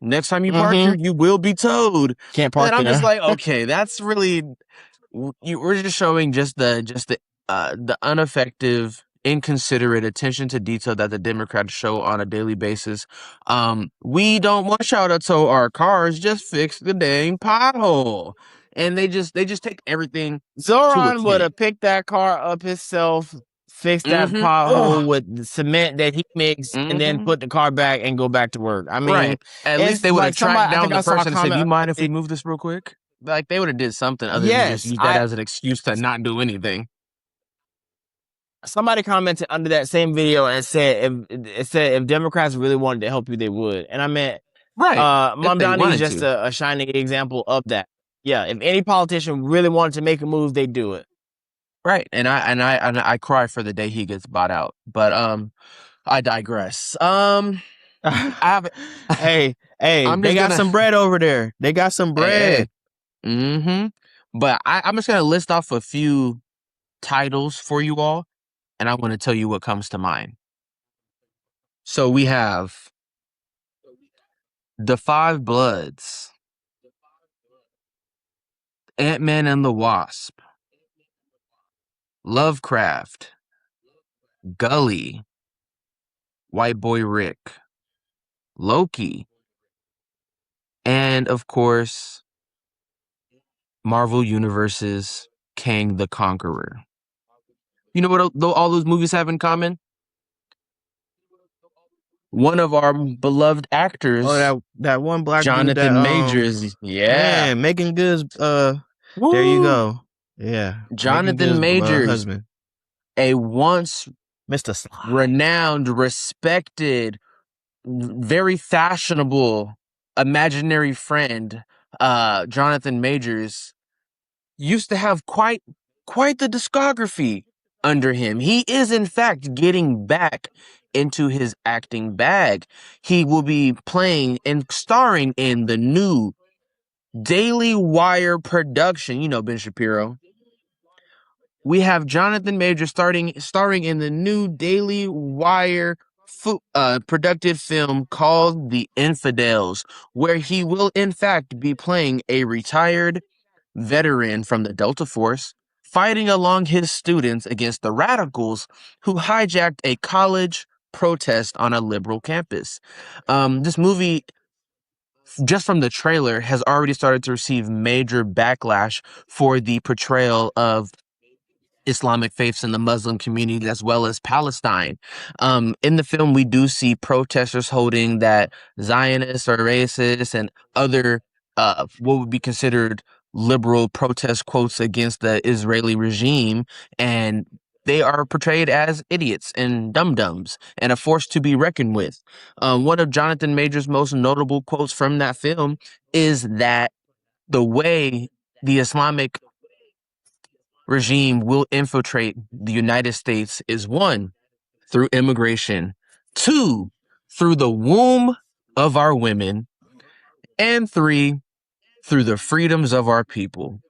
Speaker 3: Next time you park here, you will be towed.
Speaker 2: Can't park
Speaker 3: And I'm
Speaker 2: there.
Speaker 3: just like, okay, that's really. We're just showing just the ineffective, inconsiderate attention to detail that the Democrats show on a daily basis. We don't want y'all to tow our cars, just fix the dang pothole. And they just take everything.
Speaker 2: Zoran would have picked that car up himself, fixed that pothole with the cement that he mixed, and then put the car back and go back to work. I mean,
Speaker 3: right. At least they would have tracked down the person and said, "You mind if we move this real quick?" Like they would have did something other than just use that as an excuse to not do anything.
Speaker 2: Somebody commented under that same video and said if Democrats really wanted to help you, they would. And I meant,
Speaker 3: right.
Speaker 2: Mamdani is just a shining example of that. Yeah, if any politician really wanted to make a move, they'd do it.
Speaker 3: Right. And I cry for the day he gets bought out. But I digress. I have
Speaker 2: hey, they got some bread over there. They got some bread.
Speaker 3: But I'm just gonna list off a few titles for you all, and I want to tell you what comes to mind. So we have The Five Bloods, Ant-Man and the Wasp, Lovecraft, Gully, White Boy Rick, Loki, and of course, Marvel Universe's Kang the Conqueror. You know what all those movies have in common? One of our beloved actors.
Speaker 2: Oh, that one black
Speaker 3: Jonathan
Speaker 2: dude,
Speaker 3: Majors. Yeah.
Speaker 2: Man, Megan Good's there you go. Yeah.
Speaker 3: Jonathan Majors,
Speaker 2: husband.
Speaker 3: A once
Speaker 2: Mr. Sly.
Speaker 3: Renowned, respected, very fashionable imaginary friend, Jonathan Majors, used to have quite the discography under him. He is in fact getting back into his acting bag. He will be playing and starring in the new Daily Wire production. You know Ben Shapiro. We have Jonathan Majors starring in the new Daily Wire productive film called The Infidels, where he will in fact be playing a retired veteran from the Delta Force, fighting along his students against the radicals who hijacked a college protest on a liberal campus. This movie, just from the trailer, has already started to receive major backlash for the portrayal of Islamic faiths in the Muslim community as well as Palestine. In the film, we do see protesters holding that Zionists or racists and other what would be considered liberal protest quotes against the Israeli regime, and they are portrayed as idiots and dum-dums and a force to be reckoned with. One of Jonathan Majors' most notable quotes from that film is that the way the Islamic regime will infiltrate the United States is 1, through immigration, 2, through the womb of our women, and 3, through the freedoms of our people.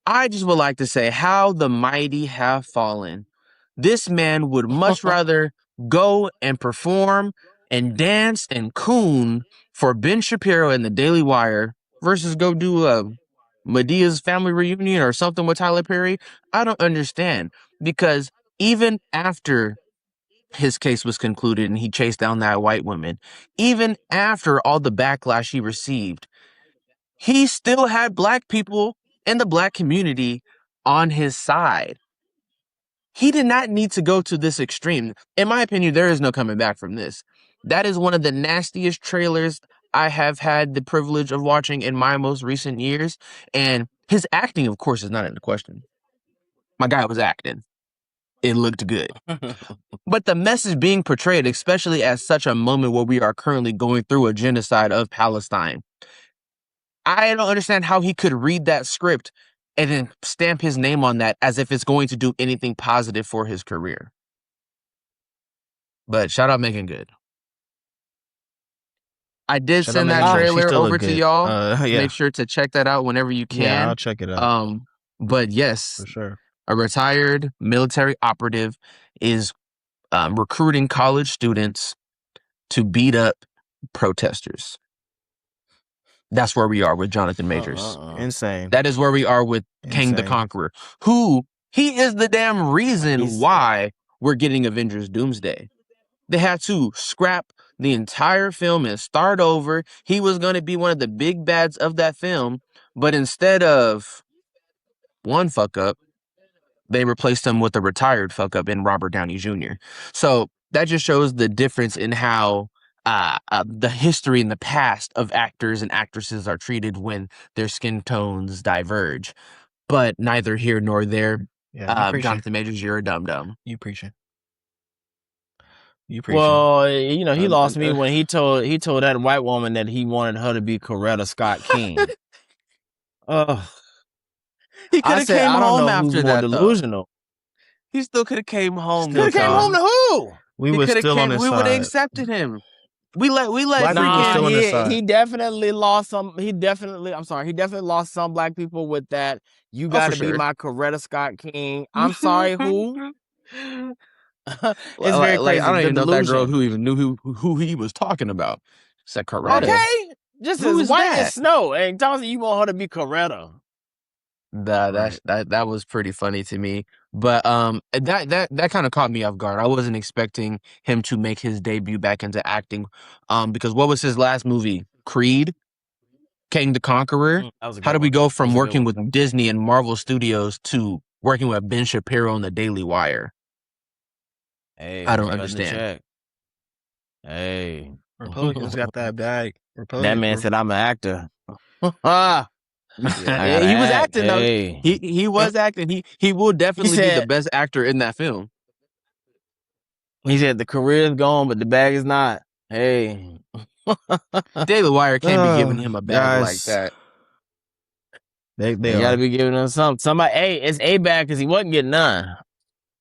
Speaker 3: I just would like to say how the mighty have fallen. This man would much rather go and perform and dance and coon for Ben Shapiro and the Daily Wire versus go do a Medea's family reunion or something with Tyler Perry. I don't understand, because even after his case was concluded and he chased down that white woman, even after all the backlash he received, he still had black people in the black community on his side. He did not need to go to this extreme. In my opinion, there is no coming back from this. That is one of the nastiest trailers I have had the privilege of watching in my most recent years. And his acting, of course, is not in the question. My guy was acting. It looked good. But the message being portrayed, especially at such a moment where we are currently going through a genocide of Palestine, I don't understand how he could read that script and then stamp his name on that as if it's going to do anything positive for his career. But shout out Megan Good. I did send that trailer over to y'all. Make sure to check that out whenever you can.
Speaker 2: Yeah, I'll check it out.
Speaker 3: But yes,
Speaker 2: for sure.
Speaker 3: A retired military operative is recruiting college students to beat up protesters. That's where we are with Jonathan Majors.
Speaker 1: Insane.
Speaker 3: That is where we are with Kang the Conqueror, who he is the damn reason why we're getting Avengers Doomsday. They had to scrap the entire film and start over. He was going to be one of the big bads of that film, but instead of one fuck up, they replaced him with a retired fuck up in Robert Downey Jr. So that just shows the difference in how the history and the past of actors and actresses are treated when their skin tones diverge. But neither here nor there.
Speaker 1: Yeah,
Speaker 3: Jonathan Majors, you're a dum-dum.
Speaker 1: You preaching. You preaching.
Speaker 2: Well, you know, he lost me when he told that white woman that he wanted her to be Coretta Scott King.
Speaker 3: He could have came home after that.
Speaker 2: Delusional.
Speaker 3: He still could have came home.
Speaker 2: Could have came home to who?
Speaker 1: We would still on his side.
Speaker 3: We would have accepted him. We let
Speaker 2: he definitely lost some. He definitely lost some black people with that. You got to be my Coretta Scott King. I'm sorry, who? It's very crazy.
Speaker 3: I don't even know that girl who even knew who he was talking about. Said Coretta.
Speaker 2: Okay, just as white as snow. And tells you want her to be Coretta.
Speaker 3: That was pretty funny to me. But that kind of caught me off guard. I wasn't expecting him to make his debut back into acting. Because what was his last movie? Creed? Kang the Conqueror? How did we go from working with Disney and Marvel Studios to working with Ben Shapiro on the Daily Wire?
Speaker 2: Hey,
Speaker 3: I don't understand.
Speaker 2: Hey,
Speaker 1: Republicans got that bag.
Speaker 2: That man said I'm an actor.
Speaker 3: He was acting though. He was acting. He will definitely be the best actor in that film.
Speaker 2: He said the career is gone, but the bag is not. Hey,
Speaker 3: Daily Wire can't be giving him a bag like that.
Speaker 2: They gotta be giving him something. Somebody, hey, it's a bag because he wasn't getting none.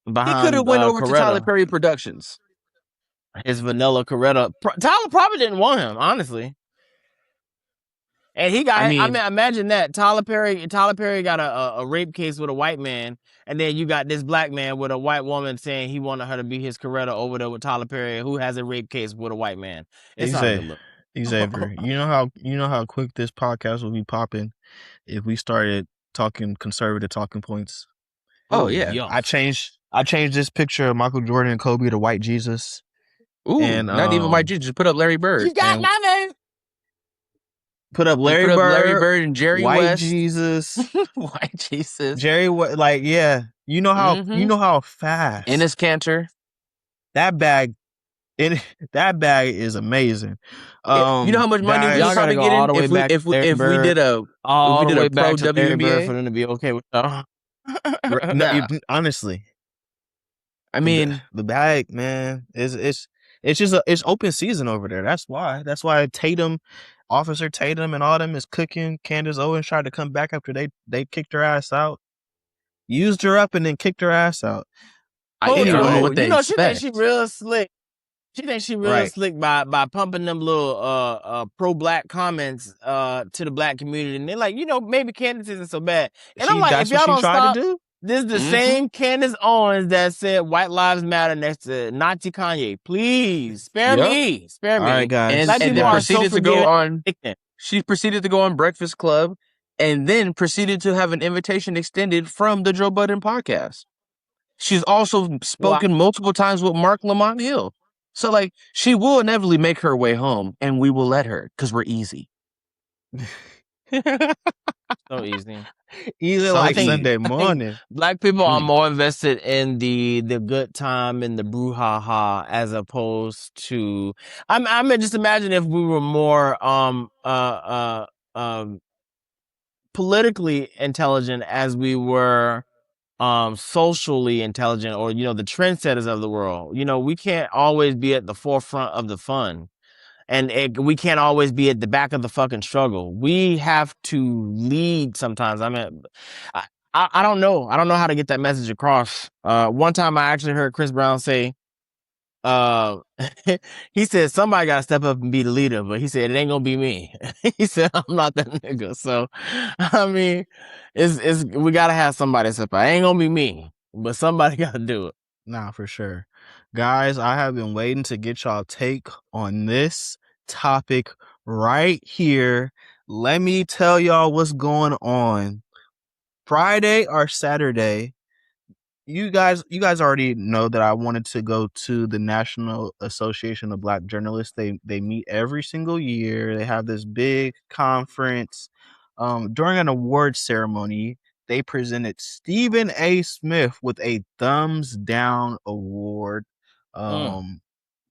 Speaker 3: He could have went over to Tyler Perry Productions.
Speaker 2: His vanilla Coretta. Tyler probably didn't want him, honestly. And he got. I mean, imagine that Tyler Perry got a rape case with a white man, and then you got this black man with a white woman saying he wanted her to be his Coretta over there with Tyler Perry, who has a rape case with a white man. It's
Speaker 1: Xavier, you know how quick this podcast will be popping if we started talking conservative talking points.
Speaker 3: Oh yeah,
Speaker 1: I changed this picture of Michael Jordan and Kobe to white Jesus.
Speaker 3: Ooh, and not even white Jesus. Just put up Larry Bird.
Speaker 2: You got my name.
Speaker 1: Put up Larry Bird
Speaker 3: and Jerry
Speaker 1: White
Speaker 3: West. Jesus. White Jesus.
Speaker 1: Jerry, you know how fast.
Speaker 3: Enes Kanter.
Speaker 1: That bag is amazing.
Speaker 3: You know how much money we probably get if we did a pro WNBA
Speaker 2: for them to be okay with y'all.
Speaker 1: Honestly,
Speaker 3: I mean
Speaker 1: the bag, man, it's open season over there. That's why Officer Tatum and all them is cooking. Candace Owens tried to come back after they kicked her ass out, used her up, and then kicked her ass out.
Speaker 2: Anyway, don't know what they expect. She thinks she real slick. She thinks she real slick by pumping them little pro-black comments to the black community, and they're like, maybe Candace isn't so bad. And I'm like, if y'all don't stop, this is the same Candace Owens that said White Lives Matter next to Nazi Kanye. Please spare me. All
Speaker 1: right, guys.
Speaker 3: And then proceeded to go on. She proceeded to go on Breakfast Club, and then proceeded to have an invitation extended from the Joe Budden podcast. She's also spoken multiple times with Mark Lamont Hill. So, she will inevitably make her way home, and we will let her, because we're easy.
Speaker 2: So easy.
Speaker 1: Easy like Sunday morning.
Speaker 2: Black people are more invested in the good time and the brouhaha as opposed to. I mean, just imagine if we were more politically intelligent as we were socially intelligent, or the trendsetters of the world. We can't always be at the forefront of the fun. And we can't always be at the back of the fucking struggle. We have to lead sometimes. I mean, I don't know. I don't know how to get that message across. One time I actually heard Chris Brown say, he said, somebody got to step up and be the leader, but he said, it ain't going to be me. He said, I'm not that nigga. So, I mean, we got to have somebody step up. It ain't going to be me, but somebody got to do it.
Speaker 1: Nah, for sure. Guys, I have been waiting to get y'all take on this topic right here. Let me tell y'all what's going on. Friday or Saturday, you guys already know that I wanted to go to the National Association of Black Journalists. They meet every single year. They have this big conference. During an award ceremony, they presented Stephen A. Smith with a thumbs down award.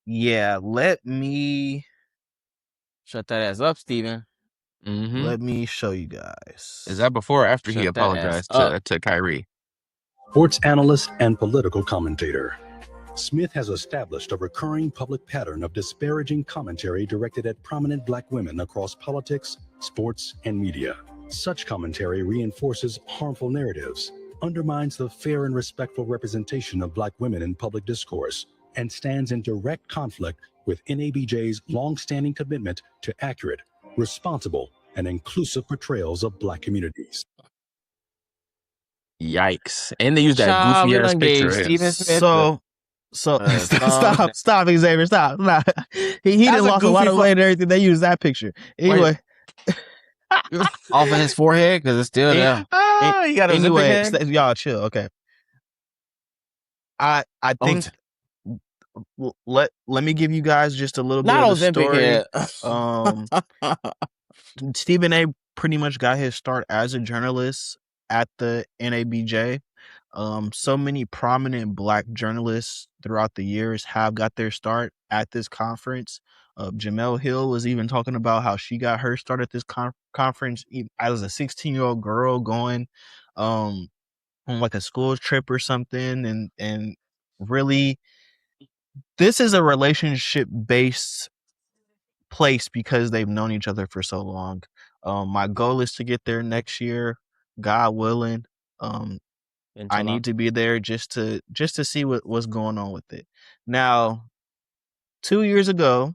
Speaker 1: Yeah, let me
Speaker 2: Shut that ass up, Steven.
Speaker 1: let me show you guys.
Speaker 3: Is that before or after he
Speaker 2: Shut that ass
Speaker 3: apologized to Kyrie?
Speaker 4: Sports analyst and political commentator, Smith has established a recurring public pattern of disparaging commentary directed at prominent Black women across politics, sports, and media. Such commentary reinforces harmful narratives, undermines the fair and respectful representation of Black women in public discourse, and stands in direct conflict with NABJ's long-standing commitment to accurate, responsible, and inclusive portrayals of Black communities.
Speaker 3: Yikes! And they used that
Speaker 2: Child,
Speaker 3: goofy
Speaker 2: we
Speaker 3: ass
Speaker 2: done
Speaker 3: picture.
Speaker 2: gave
Speaker 3: of him.
Speaker 2: Steven Smith
Speaker 1: Stop, Xavier, stop. Nah. He done
Speaker 2: a
Speaker 1: lost a lot
Speaker 2: goofy
Speaker 1: of weight and everything. They used that picture. Anyway,
Speaker 2: off of his forehead because it's still there.
Speaker 3: You got a
Speaker 1: anyway,
Speaker 3: head?
Speaker 1: y'all chill. Okay. I think let me give you guys just a little bit of the story. Stephen A. pretty much got his start as a journalist at the NABJ. So many prominent Black journalists throughout the years have got their start at this conference. Jamel Hill was even talking about how she got her start at this conference as a 16-year-old girl going on like a school trip or something. And really, this is a relationship based place because they've known each other for so long. My goal is to get there next year, God willing. I need to be there just to see what's going on with it. Now, 2 years ago,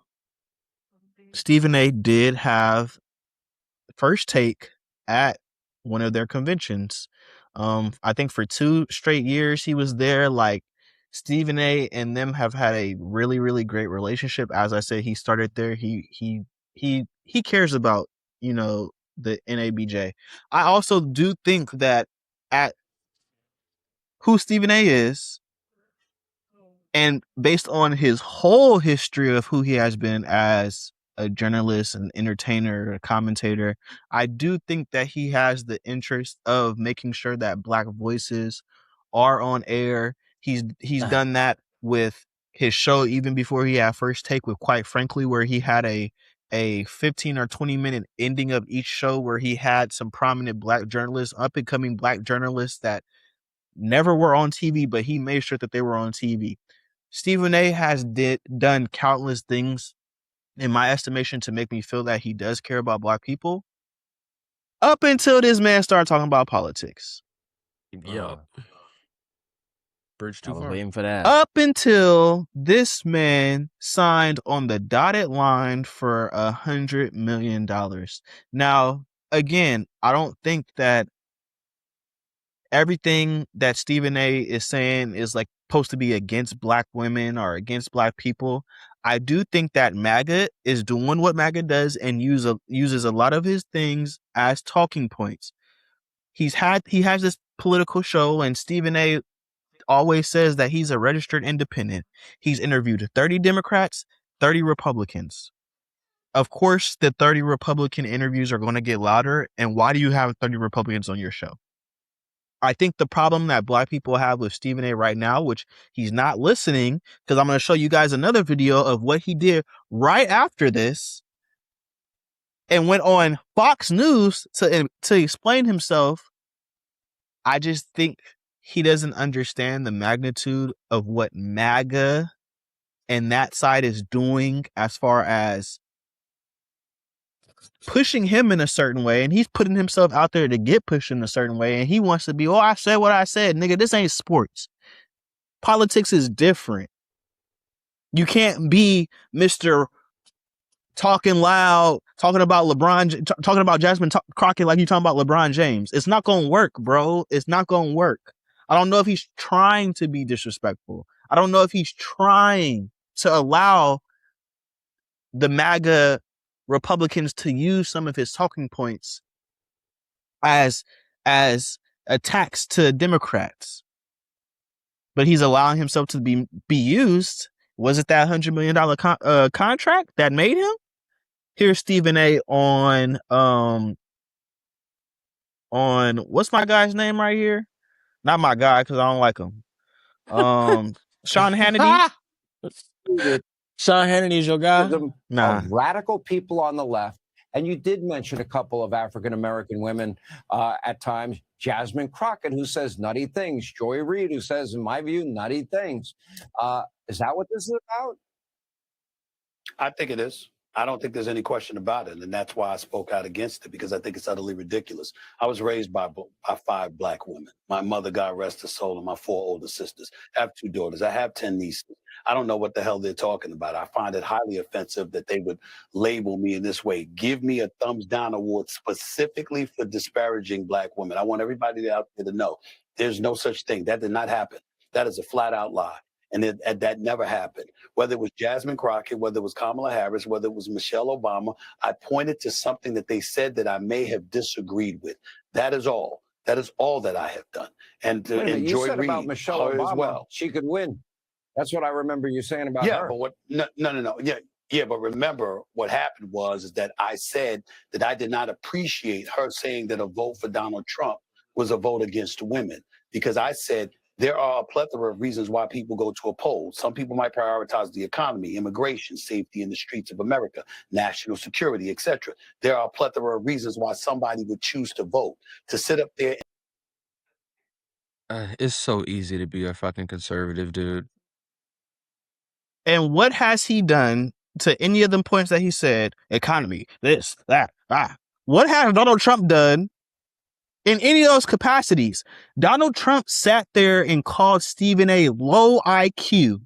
Speaker 1: Stephen A. did have first take at one of their conventions. I think for 2 straight years he was there. Like, Stephen A. and them have had a really, really great relationship. As I said, he started there. He cares about, the NABJ. I also do think that at who Stephen A. is, and based on his whole history of who he has been as a journalist, an entertainer, a commentator, I do think that he has the interest of making sure that Black voices are on air. He's done that with his show even before he had First Take with Quite Frankly, where he had a 15 or 20 minute ending of each show where he had some prominent Black journalists, up and coming Black journalists that never were on TV, but he made sure that they were on TV. Stephen A. has done countless things, in my estimation, to make me feel that he does care about Black people, up until this man started talking about politics.
Speaker 3: Yeah. Bridge too far.
Speaker 2: Waiting for that.
Speaker 1: Up until this man signed on the dotted line for $100 million. Now, again, I don't think that everything that Stephen A. is saying is like supposed to be against Black women or against Black people. I do think that MAGA is doing what MAGA does and uses a lot of his things as talking points. He has this political show, and Stephen A. always says that he's a registered independent. He's interviewed 30 Democrats, 30 Republicans. Of course, the 30 Republican interviews are going to get louder. And why do you have 30 Republicans on your show? I think the problem that Black people have with Stephen A. right now, which he's not listening, because I'm going to show you guys another video of what he did right after this, and went on Fox News to explain himself. I just think he doesn't understand the magnitude of what MAGA and that side is doing as far as pushing him in a certain way, and he's putting himself out there to get pushed in a certain way, and he wants to be, I said what I said, nigga. This ain't sports. Politics is different. You can't be Mr. talking loud, talking about LeBron, talking about Jasmine Crockett like you talking about LeBron James. It's not gonna work, bro. It's not gonna work. I don't know if he's trying to be disrespectful. I don't know if he's trying to allow the MAGA Republicans to use some of his talking points as attacks to Democrats. But he's allowing himself to be used. Was it that $100 million contract that made him? Here's Stephen A. on what's my guy's name right here? Not my guy because I don't like him. Sean Hannity.
Speaker 2: Sean Hannity is your guy?
Speaker 1: Nah.
Speaker 5: Of radical people on the left. And you did mention a couple of African-American women at times. Jasmine Crockett, who says nutty things. Joy Reid, who says, in my view, nutty things. Is that what this is about?
Speaker 6: I think it is. I don't think there's any question about it. And that's why I spoke out against it, because I think it's utterly ridiculous. I was raised by 5 black women. My mother, God rest her soul, and my 4 older sisters. I have 2 daughters. I have 10 nieces. I don't know what the hell they're talking about. I find it highly offensive that they would label me in this way. Give me a thumbs down award specifically for disparaging black women. I want everybody out there to know there's no such thing. That did not happen. That is a flat out lie. And that never happened. Whether it was Jasmine Crockett, whether it was Kamala Harris, whether it was Michelle Obama, I pointed to something that they said that I may have disagreed with. That is all. That is all that I have done. And
Speaker 5: you said about Michelle Obama,
Speaker 6: as well.
Speaker 5: She could win. That's what I remember you saying about her.
Speaker 6: But no. Yeah, but remember what happened is that I said that I did not appreciate her saying that a vote for Donald Trump was a vote against women, because I said there are a plethora of reasons why people go to a poll. Some people might prioritize the economy, immigration, safety in the streets of America, national security, etc. There are a plethora of reasons why somebody would choose to vote. To sit up there.
Speaker 3: It's so easy to be a fucking conservative, dude.
Speaker 1: And what has he done to any of them points that he said? Economy, this, that, What has Donald Trump done in any of those capacities? Donald Trump sat there and called Stephen A. low IQ.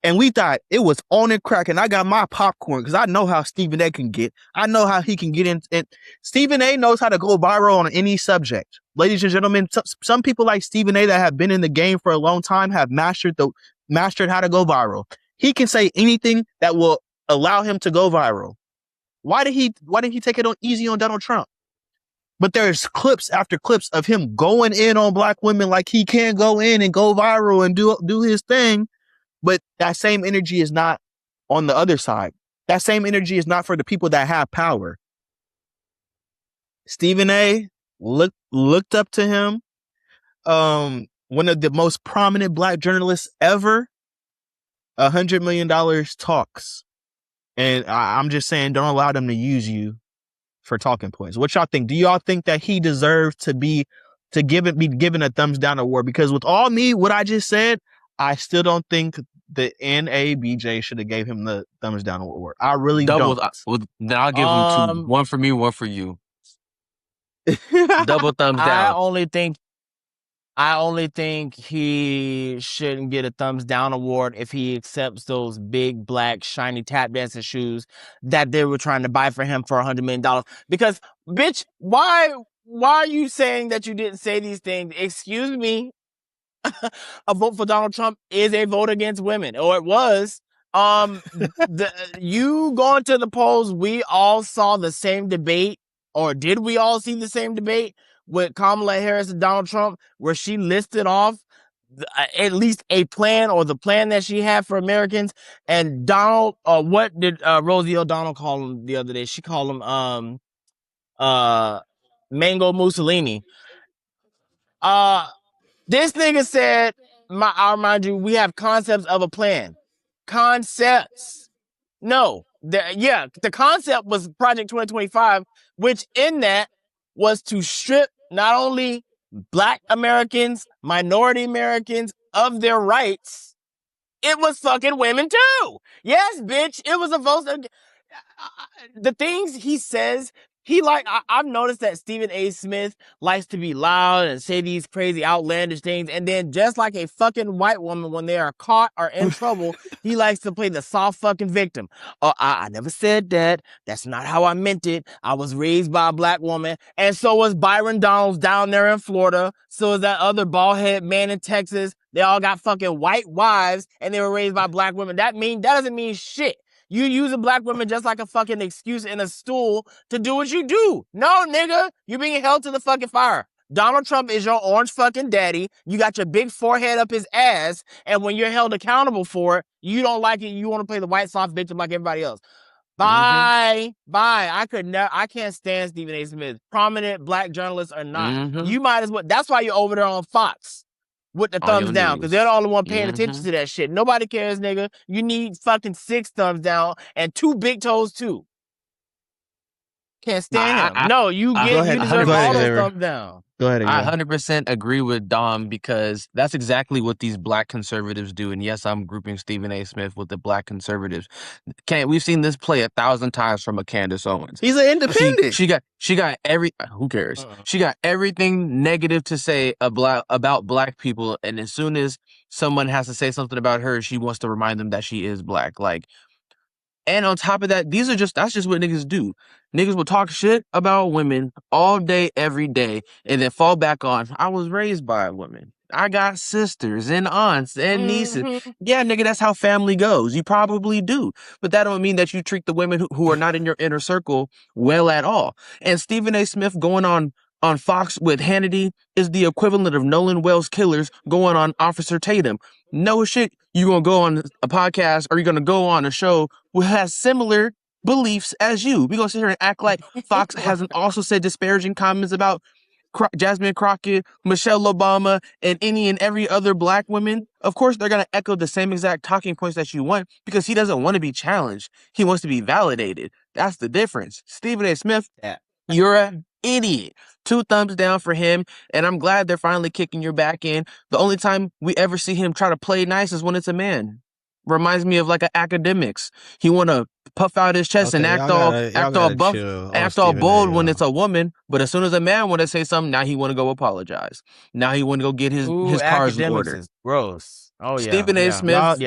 Speaker 1: And we thought it was on and cracking. I got my popcorn because I know how Stephen A. can get. I know how he can get in. And Stephen A. knows how to go viral on any subject. Ladies and gentlemen, some people like Stephen A. that have been in the game for a long time have mastered how to go viral. He can say anything that will allow him to go viral. Why did he take it easy on Donald Trump? But there's clips after clips of him going in on black women like he can go in and go viral and do his thing. But that same energy is not on the other side. That same energy is not for the people that have power. Stephen A. looked up to him. One of the most prominent black journalists ever. $100 million talks. And I'm just saying, don't allow them to use you for talking points. What y'all think? Do y'all think that he deserves to be given a thumbs down award? Because with what I just said, I still don't think the NABJ should have gave him the thumbs down award. I really don't.
Speaker 3: Then I'll give him 2. 1 for me, 1 for you. Double thumbs down.
Speaker 2: I only think he shouldn't get a thumbs down award if he accepts those big black shiny tap dancing shoes that they were trying to buy for him for $100 million. Because, bitch, why are you saying that you didn't say these things? Excuse me. A vote for Donald Trump is a vote against women, or it was. You going to the polls, we all saw the same debate, or did we all see the same debate with Kamala Harris and Donald Trump, where she listed off at least a plan, or the plan that she had for Americans? And Donald, what did Rosie O'Donnell call him the other day? She called him Mango Mussolini. This nigga said, I'll remind you, we have concepts of a plan. Concepts. No. The concept was Project 2025, which in that was to strip not only black Americans, minority Americans of their rights, it was fucking women too. Yes, bitch. It was a vote. The things he says, I've noticed that Stephen A. Smith likes to be loud and say these crazy outlandish things. And then just like a fucking white woman, when they are caught or in trouble, he likes to play the soft fucking victim. Oh, I never said that. That's not how I meant it. I was raised by a black woman. And so was Byron Donalds down there in Florida. So is that other bald head man in Texas. They all got fucking white wives and they were raised by black women. That doesn't mean shit. You using black women just like a fucking excuse and a stool to do what you do. No, nigga, you're being held to the fucking fire. Donald Trump is your orange fucking daddy. You got your big forehead up his ass, and when you're held accountable for it, you don't like it. You want to play the white soft victim like everybody else. Bye. I can't stand Stephen A. Smith. Prominent black journalists or not. You might as well. That's why you're over there on Fox with the thumbs down, because they're the only one paying attention to that shit. Nobody cares, nigga. You need fucking 6 thumbs down and 2 big toes too. Can't stand him. No, you deserve all those thumbs down.
Speaker 1: Go ahead.
Speaker 3: I 100% agree with Dom, because that's exactly what these black conservatives do. And yes, I'm grouping Stephen A. Smith with the black conservatives. We've seen this play 1,000 times from a Candace Owens.
Speaker 1: He's an independent.
Speaker 3: She got who cares? She got everything negative to say about black people, and as soon as someone has to say something about her, she wants to remind them that she is black. Like, and on top of that, that's just what niggas do. Niggas will talk shit about women all day, every day, and then fall back on, I was raised by a woman. I got sisters and aunts and nieces. Yeah, nigga, that's how family goes. You probably do. But that don't mean that you treat the women who are not in your inner circle well at all. And Stephen A. Smith going on Fox with Hannity is the equivalent of Nolan Wells Killers going on Officer Tatum. No shit, you gonna go on a podcast or you're gonna go on a show who has similar beliefs as you. We gonna sit here and act like Fox hasn't also said disparaging comments about Jasmine Crockett, Michelle Obama, and any and every other black woman. Of course, they're gonna echo the same exact talking points that you want, because he doesn't want to be challenged. He wants to be validated. That's the difference. Stephen A. Smith, you're an idiot. 2 thumbs down for him, and I'm glad they're finally kicking your back in. The only time we ever see him try to play nice is when it's a man. Reminds me of like an academics. He want to puff out his chest and act all buff, act all bold when it's a woman. But as soon as a man want to say something, now he want to go apologize. Now he want to go get his cars in order.
Speaker 2: Is gross. Oh yeah,
Speaker 3: Stephen A. Smith,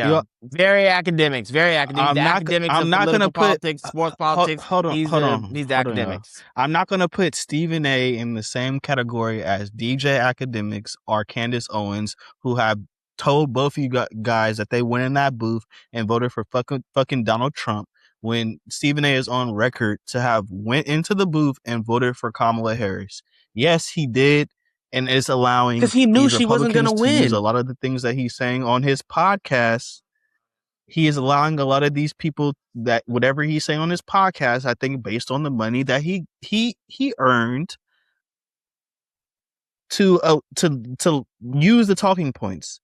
Speaker 2: very academics. I'm not gonna put politics, sports politics.
Speaker 1: Hold on.
Speaker 2: These academics.
Speaker 1: I'm not gonna put Stephen A. in the same category as DJ Academics or Candace Owens, who have told both of you guys that they went in that booth and voted for fucking Donald Trump, when Stephen A. is on record to have went into the booth and voted for Kamala Harris. Yes, he did. And is allowing,
Speaker 3: because he knew she wasn't going to win.
Speaker 1: Use a lot of the things that he's saying on his podcast. He is allowing a lot of these people that whatever he's saying on his podcast, I think based on the money that he earned, to use the talking points.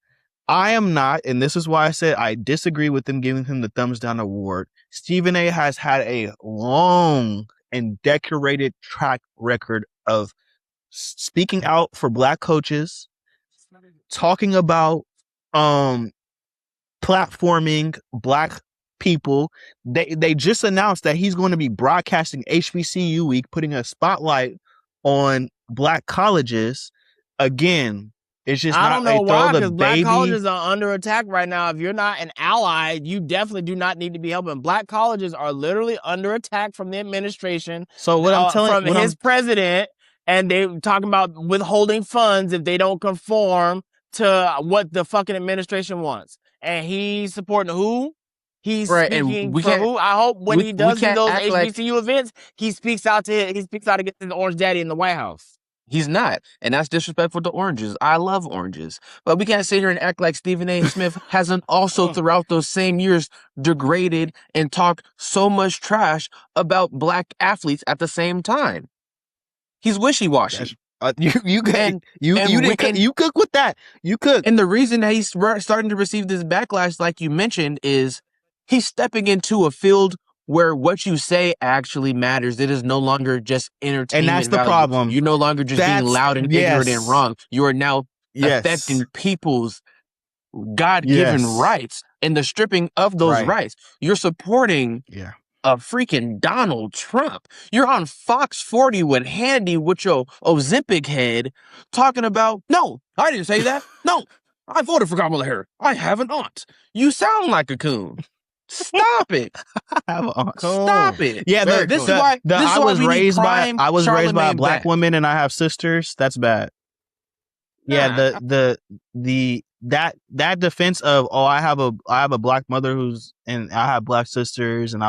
Speaker 1: I am not, and this is why I said I disagree with them giving him the thumbs down award. Stephen A. has had a long and decorated track record of speaking out for black coaches, talking about platforming black people. They just announced that he's going to be broadcasting HBCU week, putting a spotlight on black colleges. Again, it's just
Speaker 2: I don't know why, because black colleges are under attack right now. If you're not an ally, you definitely do not need to be helping. Black colleges are literally under attack from the administration.
Speaker 1: So what I'm telling
Speaker 2: from his president. And they talking about withholding funds if they don't conform to what the fucking administration wants. And he's supporting who? He's speaking for who? I hope when he does do those HBCU events, he speaks out against his orange daddy in the White House.
Speaker 3: He's not. And that's disrespectful to oranges. I love oranges. But we can't sit here and act like Stephen A. Smith hasn't also throughout those same years degraded and talked so much trash about black athletes at the same time. He's wishy-washy.
Speaker 1: You cook with that. You cook.
Speaker 3: And the reason that he's starting to receive this backlash, like you mentioned, is he's stepping into a field where what you say actually matters. It is no longer just entertainment.
Speaker 1: And that's the problem.
Speaker 3: You're no longer just being loud and ignorant and wrong. You are now affecting people's God-given rights and the stripping of those rights. You're supporting a freaking Donald Trump. You're on Fox 40 with Hannity with your Ozempic head talking about, no, I didn't say that. No, I voted for Kamala Harris. I have an aunt. You sound like a coon. Stop it. Stop it.
Speaker 1: Yeah, this is why I was raised by a black woman and I have sisters. That's bad. Yeah, the that defense of, oh, I have a black mother and I have black sisters, and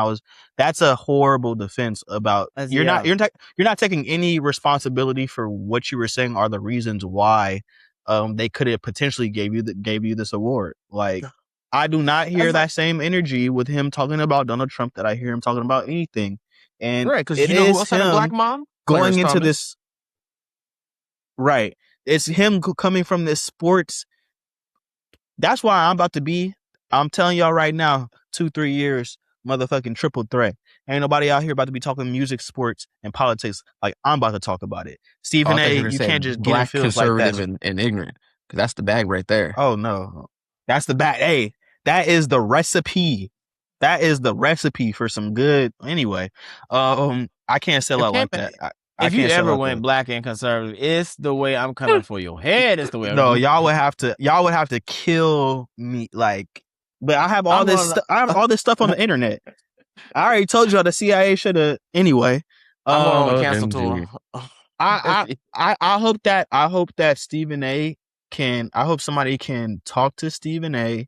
Speaker 1: that's a horrible defense about you're not taking any responsibility for what you were saying are the reasons why they could have potentially gave you this award. Like, I do not hear that same energy with him talking about Donald Trump that I hear him talking about anything. And
Speaker 3: right, because
Speaker 1: it
Speaker 3: you know who
Speaker 1: is
Speaker 3: else had a
Speaker 1: him
Speaker 3: black mom?
Speaker 1: going
Speaker 3: Clarence
Speaker 1: into
Speaker 3: Thomas.
Speaker 1: this. Right. It's him coming from this sports. That's why I'm telling y'all right now, 2-3 years, motherfucking triple threat. Ain't nobody out here about to be talking music, sports, and politics like I'm about to talk about it. Stephen A., you can't just get in
Speaker 3: black,
Speaker 1: fields like that.
Speaker 3: conservative, and ignorant. Because that's the bag right there.
Speaker 1: Oh, no. That's the bag. Hey, that is the recipe. That is the recipe for some good. Anyway, I can't sell out like that.
Speaker 2: If you ever went black and conservative, it's the way I'm coming for your head. It's the way.
Speaker 1: No, y'all would have to kill me. Like, but I have all this stuff on the internet. I already told y'all the CIA should have. Anyway,
Speaker 2: I'm on a cancel tour.
Speaker 1: I hope that Stephen A. I hope somebody can talk to Stephen A.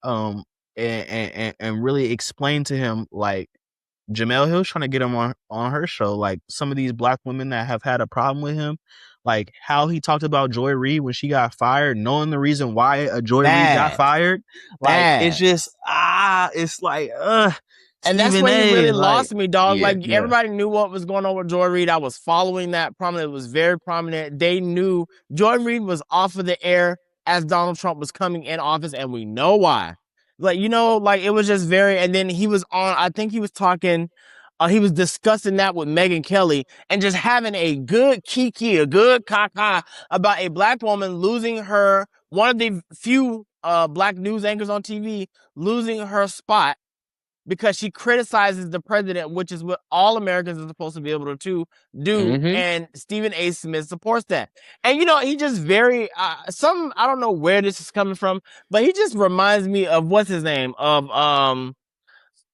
Speaker 1: And really explain to him, like, Jemele Hill's trying to get him on her show, like some of these black women that have had a problem with him, like how he talked about Joy Reid when she got fired, knowing the reason why Joy Reid got fired. Like, it's just it's like
Speaker 2: and that's when he really lost me, dog. Everybody knew what was going on with Joy Reid. I was following that prominent. It was very prominent. They knew Joy Reid was off of the air as Donald Trump was coming in office, and we know why. Like, it was just very, and then he was on, I think he was talking, he was discussing that with Megyn Kelly and just having a good kiki, a good caca about a black woman losing one of the few black news anchors on TV, losing her spot because she criticizes the president, which is what all Americans are supposed to be able to do.
Speaker 3: Mm-hmm.
Speaker 2: And Stephen A. Smith supports that. And, he just very, I don't know where this is coming from, but he just reminds me of, what's his name? Of,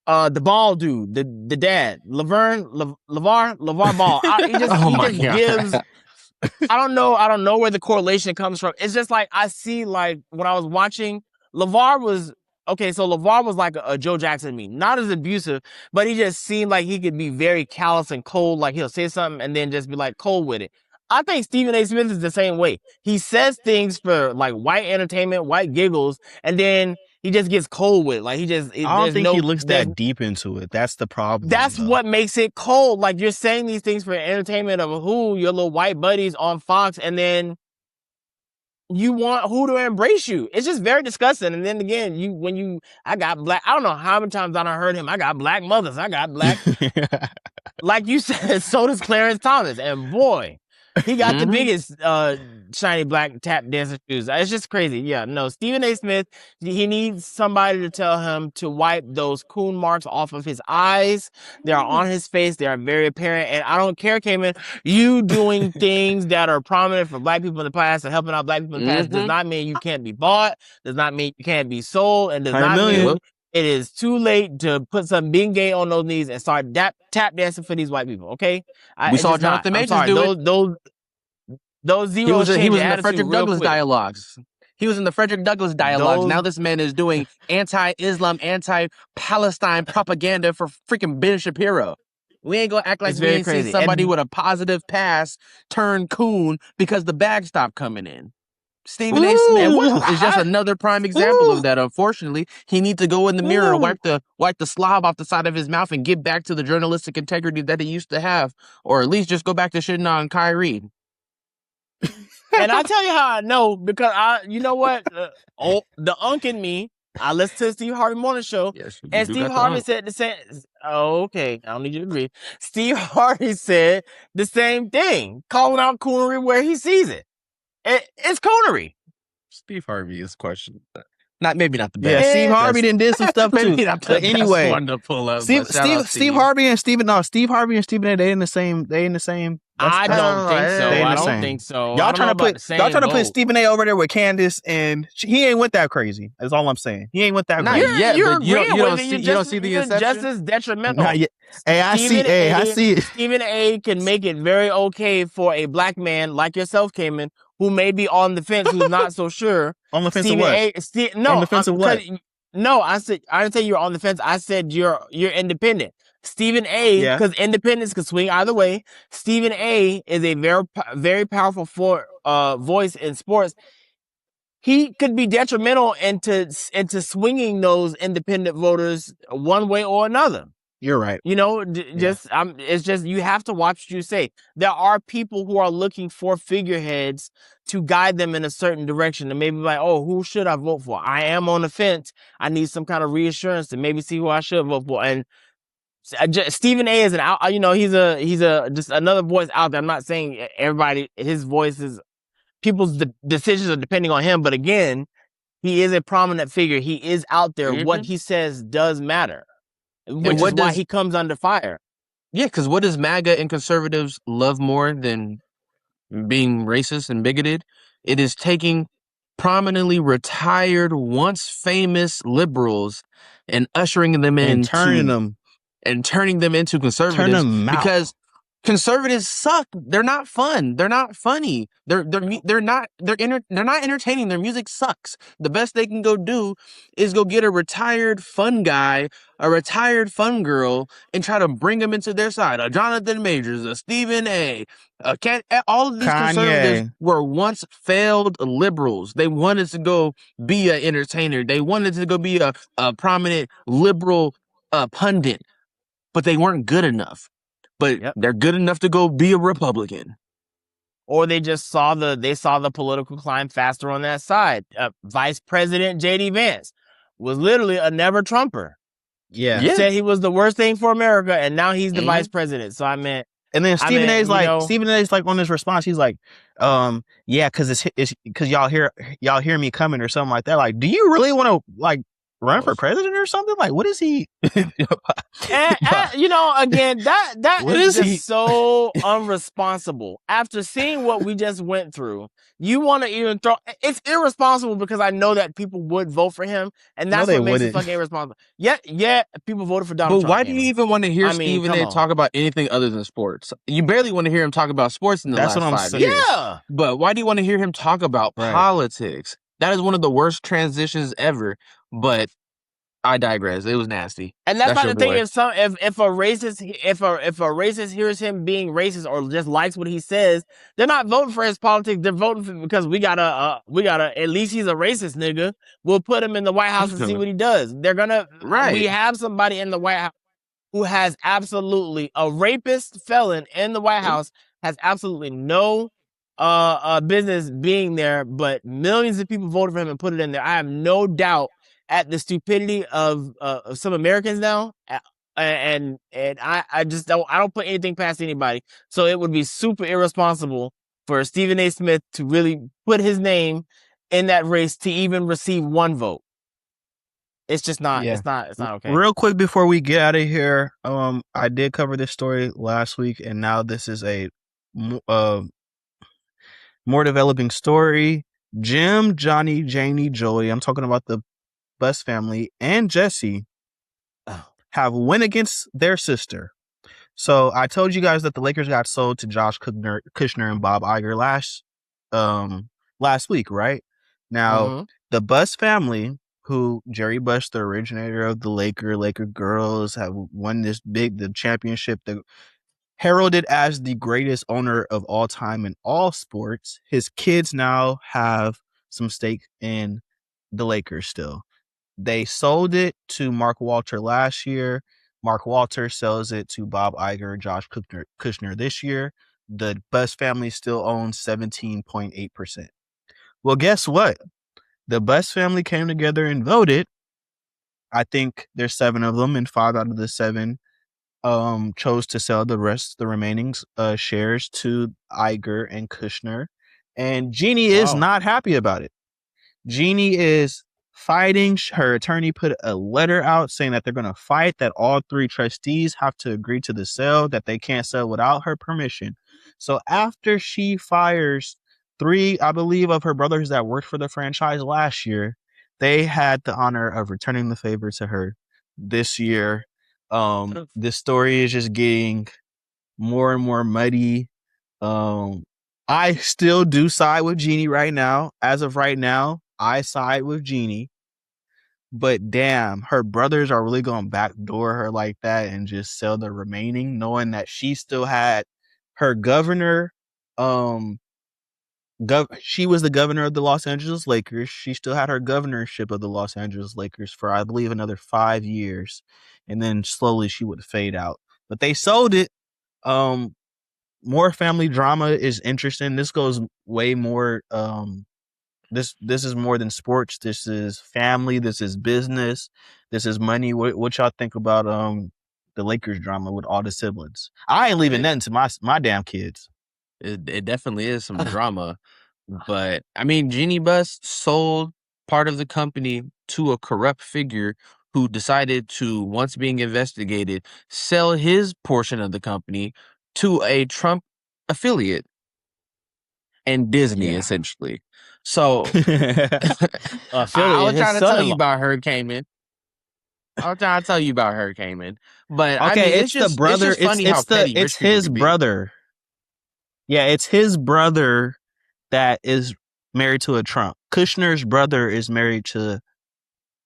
Speaker 2: the bald dude, the dad, LeVar Ball. He just gives, I don't know where the correlation comes from. It's just like, I see, like, when I was watching, LeVar was like a Joe Jackson to me. Not as abusive, but he just seemed like he could be very callous and cold. Like, he'll say something and then just be like cold with it. I think Stephen A. Smith is the same way. He says things for like white entertainment, white giggles, and then he just gets cold with it. Like, I
Speaker 1: don't think he looks that deep into it. That's the problem.
Speaker 2: That's what makes it cold. Like, you're saying these things for entertainment of your little white buddies on Fox, and then you want who to embrace you. It's just very disgusting. And then again, I got black, I don't know how many times I done heard him, I got black mothers, I got black, like you said, so does Clarence Thomas. And boy, he got the biggest shiny black tap dancer shoes. It's just crazy. Yeah, no, Stephen A. Smith, he needs somebody to tell him to wipe those coon marks off of his eyes. They are on his face. They are very apparent. And I don't care, Cayman, you doing things that are prominent for black people in the past and helping out black people in the past does not mean you can't be bought, does not mean you can't be sold, and does not mean it is too late to put some being gay on those knees and start tap dancing for these white people, okay?
Speaker 3: We saw Jonathan Majors do it.
Speaker 2: Those zeros.
Speaker 3: He was in the Frederick Douglass dialogues. He was in the Frederick Douglass dialogues. Now this man is doing anti-Islam, anti-Palestine propaganda for freaking Ben Shapiro. We ain't gonna act like we ain't seen somebody with a positive past turn coon because the bag stopped coming in. Stephen A. Smith is just another prime example of that. Unfortunately, he needs to go in the mirror, wipe the slob off the side of his mouth, and get back to the journalistic integrity that he used to have, or at least just go back to shitting on Kyrie.
Speaker 2: And I'll tell you how I know, because you know what? The unk in me, I listened to the Steve Harvey Morning Show, and Steve Harvey said the same. Oh, okay. I don't need you to agree. Steve Harvey said the same thing, calling out coonery where he sees it. It's coonery.
Speaker 3: Steve Harvey is questionable. Maybe not the best.
Speaker 1: Yeah, Steve Harvey did some stuff too.
Speaker 3: But
Speaker 1: anyway,
Speaker 3: one to pull up,
Speaker 1: Steve Harvey and Stephen A. They in the same.
Speaker 2: I don't think so.
Speaker 1: Y'all trying to put Stephen A. over there with Candace, and he ain't went that crazy. That's all I'm saying. He ain't went that crazy.
Speaker 2: You don't see the inception. Just as detrimental.
Speaker 1: Hey, I see it.
Speaker 2: Stephen A. can make it very okay for a black man like yourself, Cayman, who may be on the fence, who's not so sure.
Speaker 1: On the fence
Speaker 2: Stephen
Speaker 1: of what?
Speaker 2: On
Speaker 1: the fence of what?
Speaker 2: No, I didn't say you're on the fence. I said you're independent. Stephen A, because independence can swing either way. Stephen A is a very powerful voice in sports. He could be detrimental into swinging those independent voters one way or another.
Speaker 1: You're right.
Speaker 2: You know, it's just you have to watch what you say. There are people who are looking for figureheads to guide them in a certain direction, and maybe like, oh, who should I vote for? I am on the fence. I need some kind of reassurance to maybe see who I should vote for. And Stephen A is he's just another voice out there. I'm not saying everybody, his voice is, people's decisions are depending on him, but again, he is a prominent figure. He is out there.
Speaker 3: Mm-hmm.
Speaker 2: What he says does matter, which is why he comes under fire.
Speaker 3: Yeah, because what does MAGA and conservatives love more than being racist and bigoted? It is taking prominently retired, once famous liberals and ushering them in,
Speaker 1: turning them into
Speaker 3: conservatives.
Speaker 1: Turn them out.
Speaker 3: Because conservatives suck. They're not fun. They're not funny. They're not entertaining. Their music sucks. The best they can go do is go get a retired fun guy, a retired fun girl, and try to bring them into their side. A Jonathan Majors, a Stephen A. All of these conservatives were once failed liberals. They wanted to go be an entertainer. They wanted to go be a prominent liberal pundit, but they weren't good enough. But they're good enough to go be a Republican.
Speaker 2: Or they just saw the political climb faster on that side. Vice President J.D. Vance was literally a never Trumper.
Speaker 1: Yeah.
Speaker 2: Said he was the worst thing for America, and now he's the vice president. So I meant.
Speaker 1: And then Stephen A's like on his response, he's like, yeah, because it's because y'all hear me coming or something like that. Like, do you really want to like run for president or something? Like, what is he?
Speaker 2: Again, that is just so unresponsible. After seeing what we just went through, you want to even throw? It's irresponsible because I know that people would vote for him, and that's what makes it fucking irresponsible. Yeah, people voted for Donald Trump.
Speaker 3: But why do you even want to hear Stephen A talk about anything other than sports? You barely want to hear him talk about sports in the last 5 years.
Speaker 2: Yeah.
Speaker 3: But why do you want to hear him talk about politics? That is one of the worst transitions ever. But I digress. It was nasty.
Speaker 2: And that's not the thing. If a racist hears him being racist or just likes what he says, they're not voting for his politics. They're voting for because we gotta at least he's a racist nigga. We'll put him in the White House and see what he does. They're gonna we have somebody in the White House who has absolutely a rapist felon in the White House has absolutely no business being there, but millions of people voted for him and put it in there. I have no doubt at the stupidity of some Americans now, and I just don't put anything past anybody. So it would be super irresponsible for Stephen A. Smith to really put his name in that race to even receive one vote. It's just not. Yeah. It's not okay.
Speaker 1: Real quick before we get out of here, I did cover this story last week, and now this is a more developing story. Jim, Johnny, Janie, Joey. I'm talking about the Buss family and Jesse have went against their sister. So I told you guys that the Lakers got sold to Josh Kushner and Bob Iger last week, right? Now, the Buss family, who Jerry Buss, the originator of the Laker girls, have won the championship, heralded as the greatest owner of all time in all sports. His kids now have some stake in the Lakers still. They sold it to Mark Walter last year. Mark Walter sells it to Bob Iger, Josh Kushner this year. The Buss family still owns 17.8%. Well, guess what? The Buss family came together and voted. I think there's 7 of them, and 5 out of the 7 chose to sell the remaining shares to Iger and Kushner. And Jeannie is not happy about it. Jeannie is fighting. Her attorney put a letter out saying that they're going to fight, that all 3 trustees have to agree to the sale, that they can't sell without her permission. So after she fires 3, I believe, of her brothers that worked for the franchise last year, they had the honor of returning the favor to her this year. This story is just getting more and more muddy. I still do side with Jeannie right now. As of right now, I side with Jeannie. But damn, her brothers are really going to backdoor her like that and just sell the remaining, knowing that she still had her governor. She was the governor of the Los Angeles Lakers. She still had her governorship of the Los Angeles Lakers for, I believe, another 5 years. And then slowly she would fade out. But they sold it. More family drama is interesting. This goes way more. This is more than sports. This is family. This is business. This is money. What y'all think about the Lakers drama with all the siblings? I ain't leaving nothing to my damn kids.
Speaker 3: It definitely is some drama, but I mean, Jeannie Buss sold part of the company to a corrupt figure who decided to, once being investigated, sell his portion of the company to a Trump affiliate and Disney, essentially. So I was trying to tell you about her, Cayman. I was trying to tell you about her, Cayman. But
Speaker 1: okay,
Speaker 3: I mean,
Speaker 1: it's the brother.
Speaker 3: It's just funny how petty
Speaker 1: it's
Speaker 3: rich
Speaker 1: his
Speaker 3: people can be.
Speaker 1: brother. Yeah, it's his brother that is married to a Trump. Kushner's brother is married to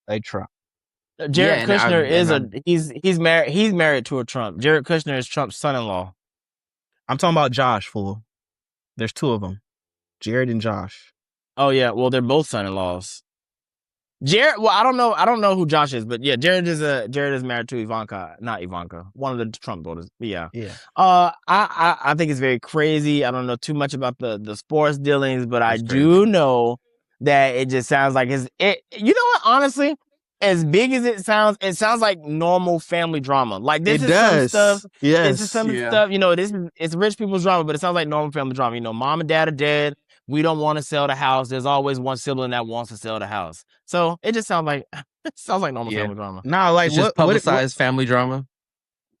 Speaker 1: a Trump.
Speaker 2: Jared Kushner he's married to a Trump. Jared Kushner is Trump's son-in-law.
Speaker 1: I'm talking about Josh, fool. There's two of them, Jared and Josh.
Speaker 2: Oh yeah, well they're both son-in-laws. Jared, well I don't know who Josh is, but yeah, Jared is married to not Ivanka, one of the Trump daughters. Yeah. I think it's very crazy. I don't know too much about the sports dealings, but I do know that it just sounds like you know what, honestly, as big as it sounds like normal family drama. Like this some stuff.
Speaker 1: Yes.
Speaker 2: This is some stuff, you know, it's rich people's drama, but it sounds like normal family drama. You know, mom and dad are dead. We don't want to sell the house. There's always one sibling that wants to sell the house. So it just sounds like normal family drama.
Speaker 1: Nah, like
Speaker 3: it's just publicized family drama.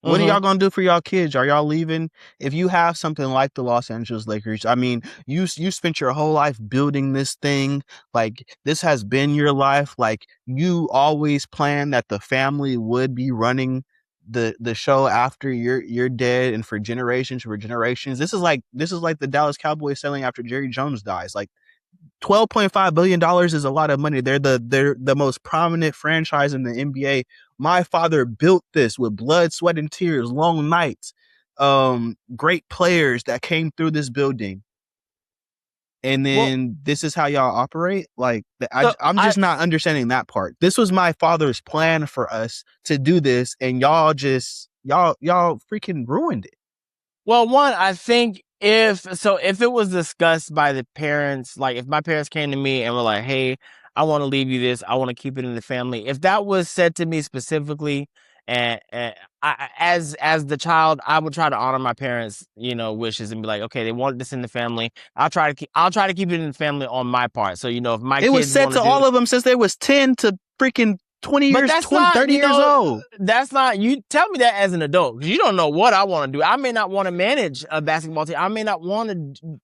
Speaker 1: What are y'all gonna do for y'all kids? Are y'all leaving? If you have something like the Los Angeles Lakers, I mean, you spent your whole life building this thing. Like this has been your life. Like you always planned that the family would be running the show after you're dead, and for generations. This is like the Dallas Cowboys selling after Jerry Jones dies. Like $12.5 billion is a lot of money. They're the most prominent franchise in the NBA. My father built this with blood, sweat, and tears, long nights, great players that came through this building. And then this is how y'all operate? Like, I'm just not understanding that part. This was my father's plan for us to do this, and y'all freaking ruined it.
Speaker 2: Well, one, I think if it was discussed by the parents, like if my parents came to me and were like, hey, I want to leave you this, I want to keep it in the family. If that was said to me specifically, and I, as the child, I would try to honor my parents', you know, wishes and be like, okay, they want this in the family. I'll try to keep it in the family on my part. So, you know, if my kids
Speaker 1: was said to all of them since they was 10 to freaking 20 years, 30 years old.
Speaker 2: That's not, you tell me that as an adult, because you don't know what I want to do. I may not want to manage a basketball team. I may not want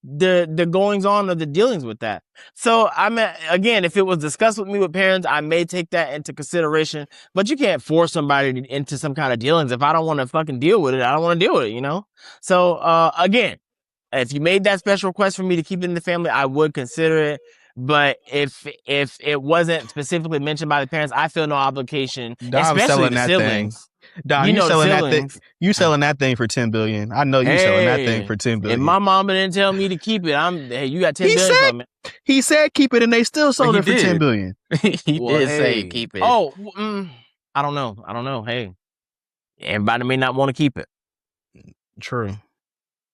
Speaker 2: the goings on or the dealings with that. So I mean, again, if it was discussed with me with parents, I may take that into consideration, but you can't force somebody into some kind of dealings. If I don't want to fucking deal with it, I don't want to deal with it, you know? So, again, if you made that special request for me to keep it in the family, I would consider it. But if it wasn't specifically mentioned by the parents, I feel no obligation, especially the siblings.
Speaker 1: Dom, you selling that thing? You selling that thing for $10 billion? I know you selling that thing for $10 billion.
Speaker 2: If my mama didn't tell me to keep it, hey, you got $10 billion from it.
Speaker 1: He said keep it, and they still sold it for $10 billion.
Speaker 3: He did say keep it.
Speaker 2: Oh, I don't know. Hey, everybody may not want to keep it.
Speaker 1: True.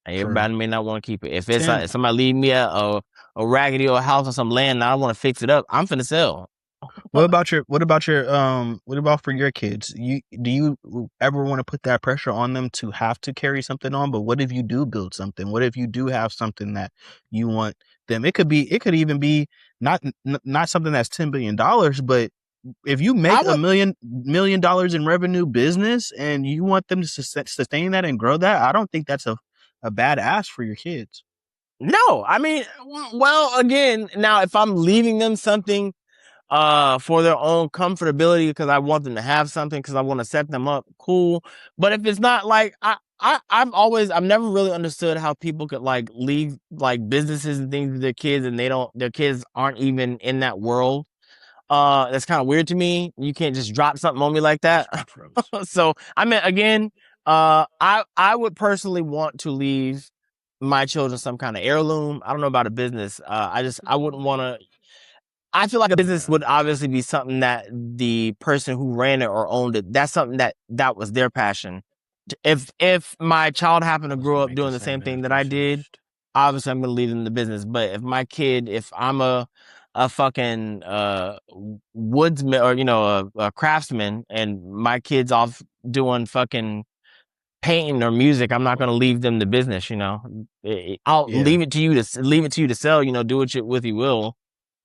Speaker 2: Everybody may not want to keep it. If it's if somebody leave me a raggedy old house or some land and I want to fix it up, I'm finna sell.
Speaker 1: What about for your kids? Do you ever want to put that pressure on them to have to carry something on? But what if you do build something? What if you do have something that you want them? It could even be not something that's $10 billion, but if you make $1 million in revenue business and you want them to sustain that and grow that, I don't think that's a bad ask for your kids.
Speaker 2: No, I mean, well, again, now if I'm leaving them something for their own comfortability because I want them to have something because I want to set them up, cool. But if it's not like I've never really understood how people could like leave like businesses and things to their kids and their kids aren't even in that world. That's kind of weird to me. You can't just drop something on me like that. So I mean, again, I would personally want to leave my children some kind of heirloom. I don't know about a business. I wouldn't want to. I feel like a business would obviously be something that the person who ran it or owned it, that's something that was their passion. If my child happened to grow up doing the same thing that I did, obviously I'm going to leave them the business. But if I'm a fucking woodsman or a craftsman and my kid's off doing fucking painting or music, I'm not going to leave them the business. I'll leave it to you to sell. Do what with you will.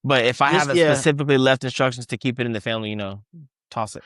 Speaker 2: But if I haven't specifically left instructions to keep it in the family, toss it.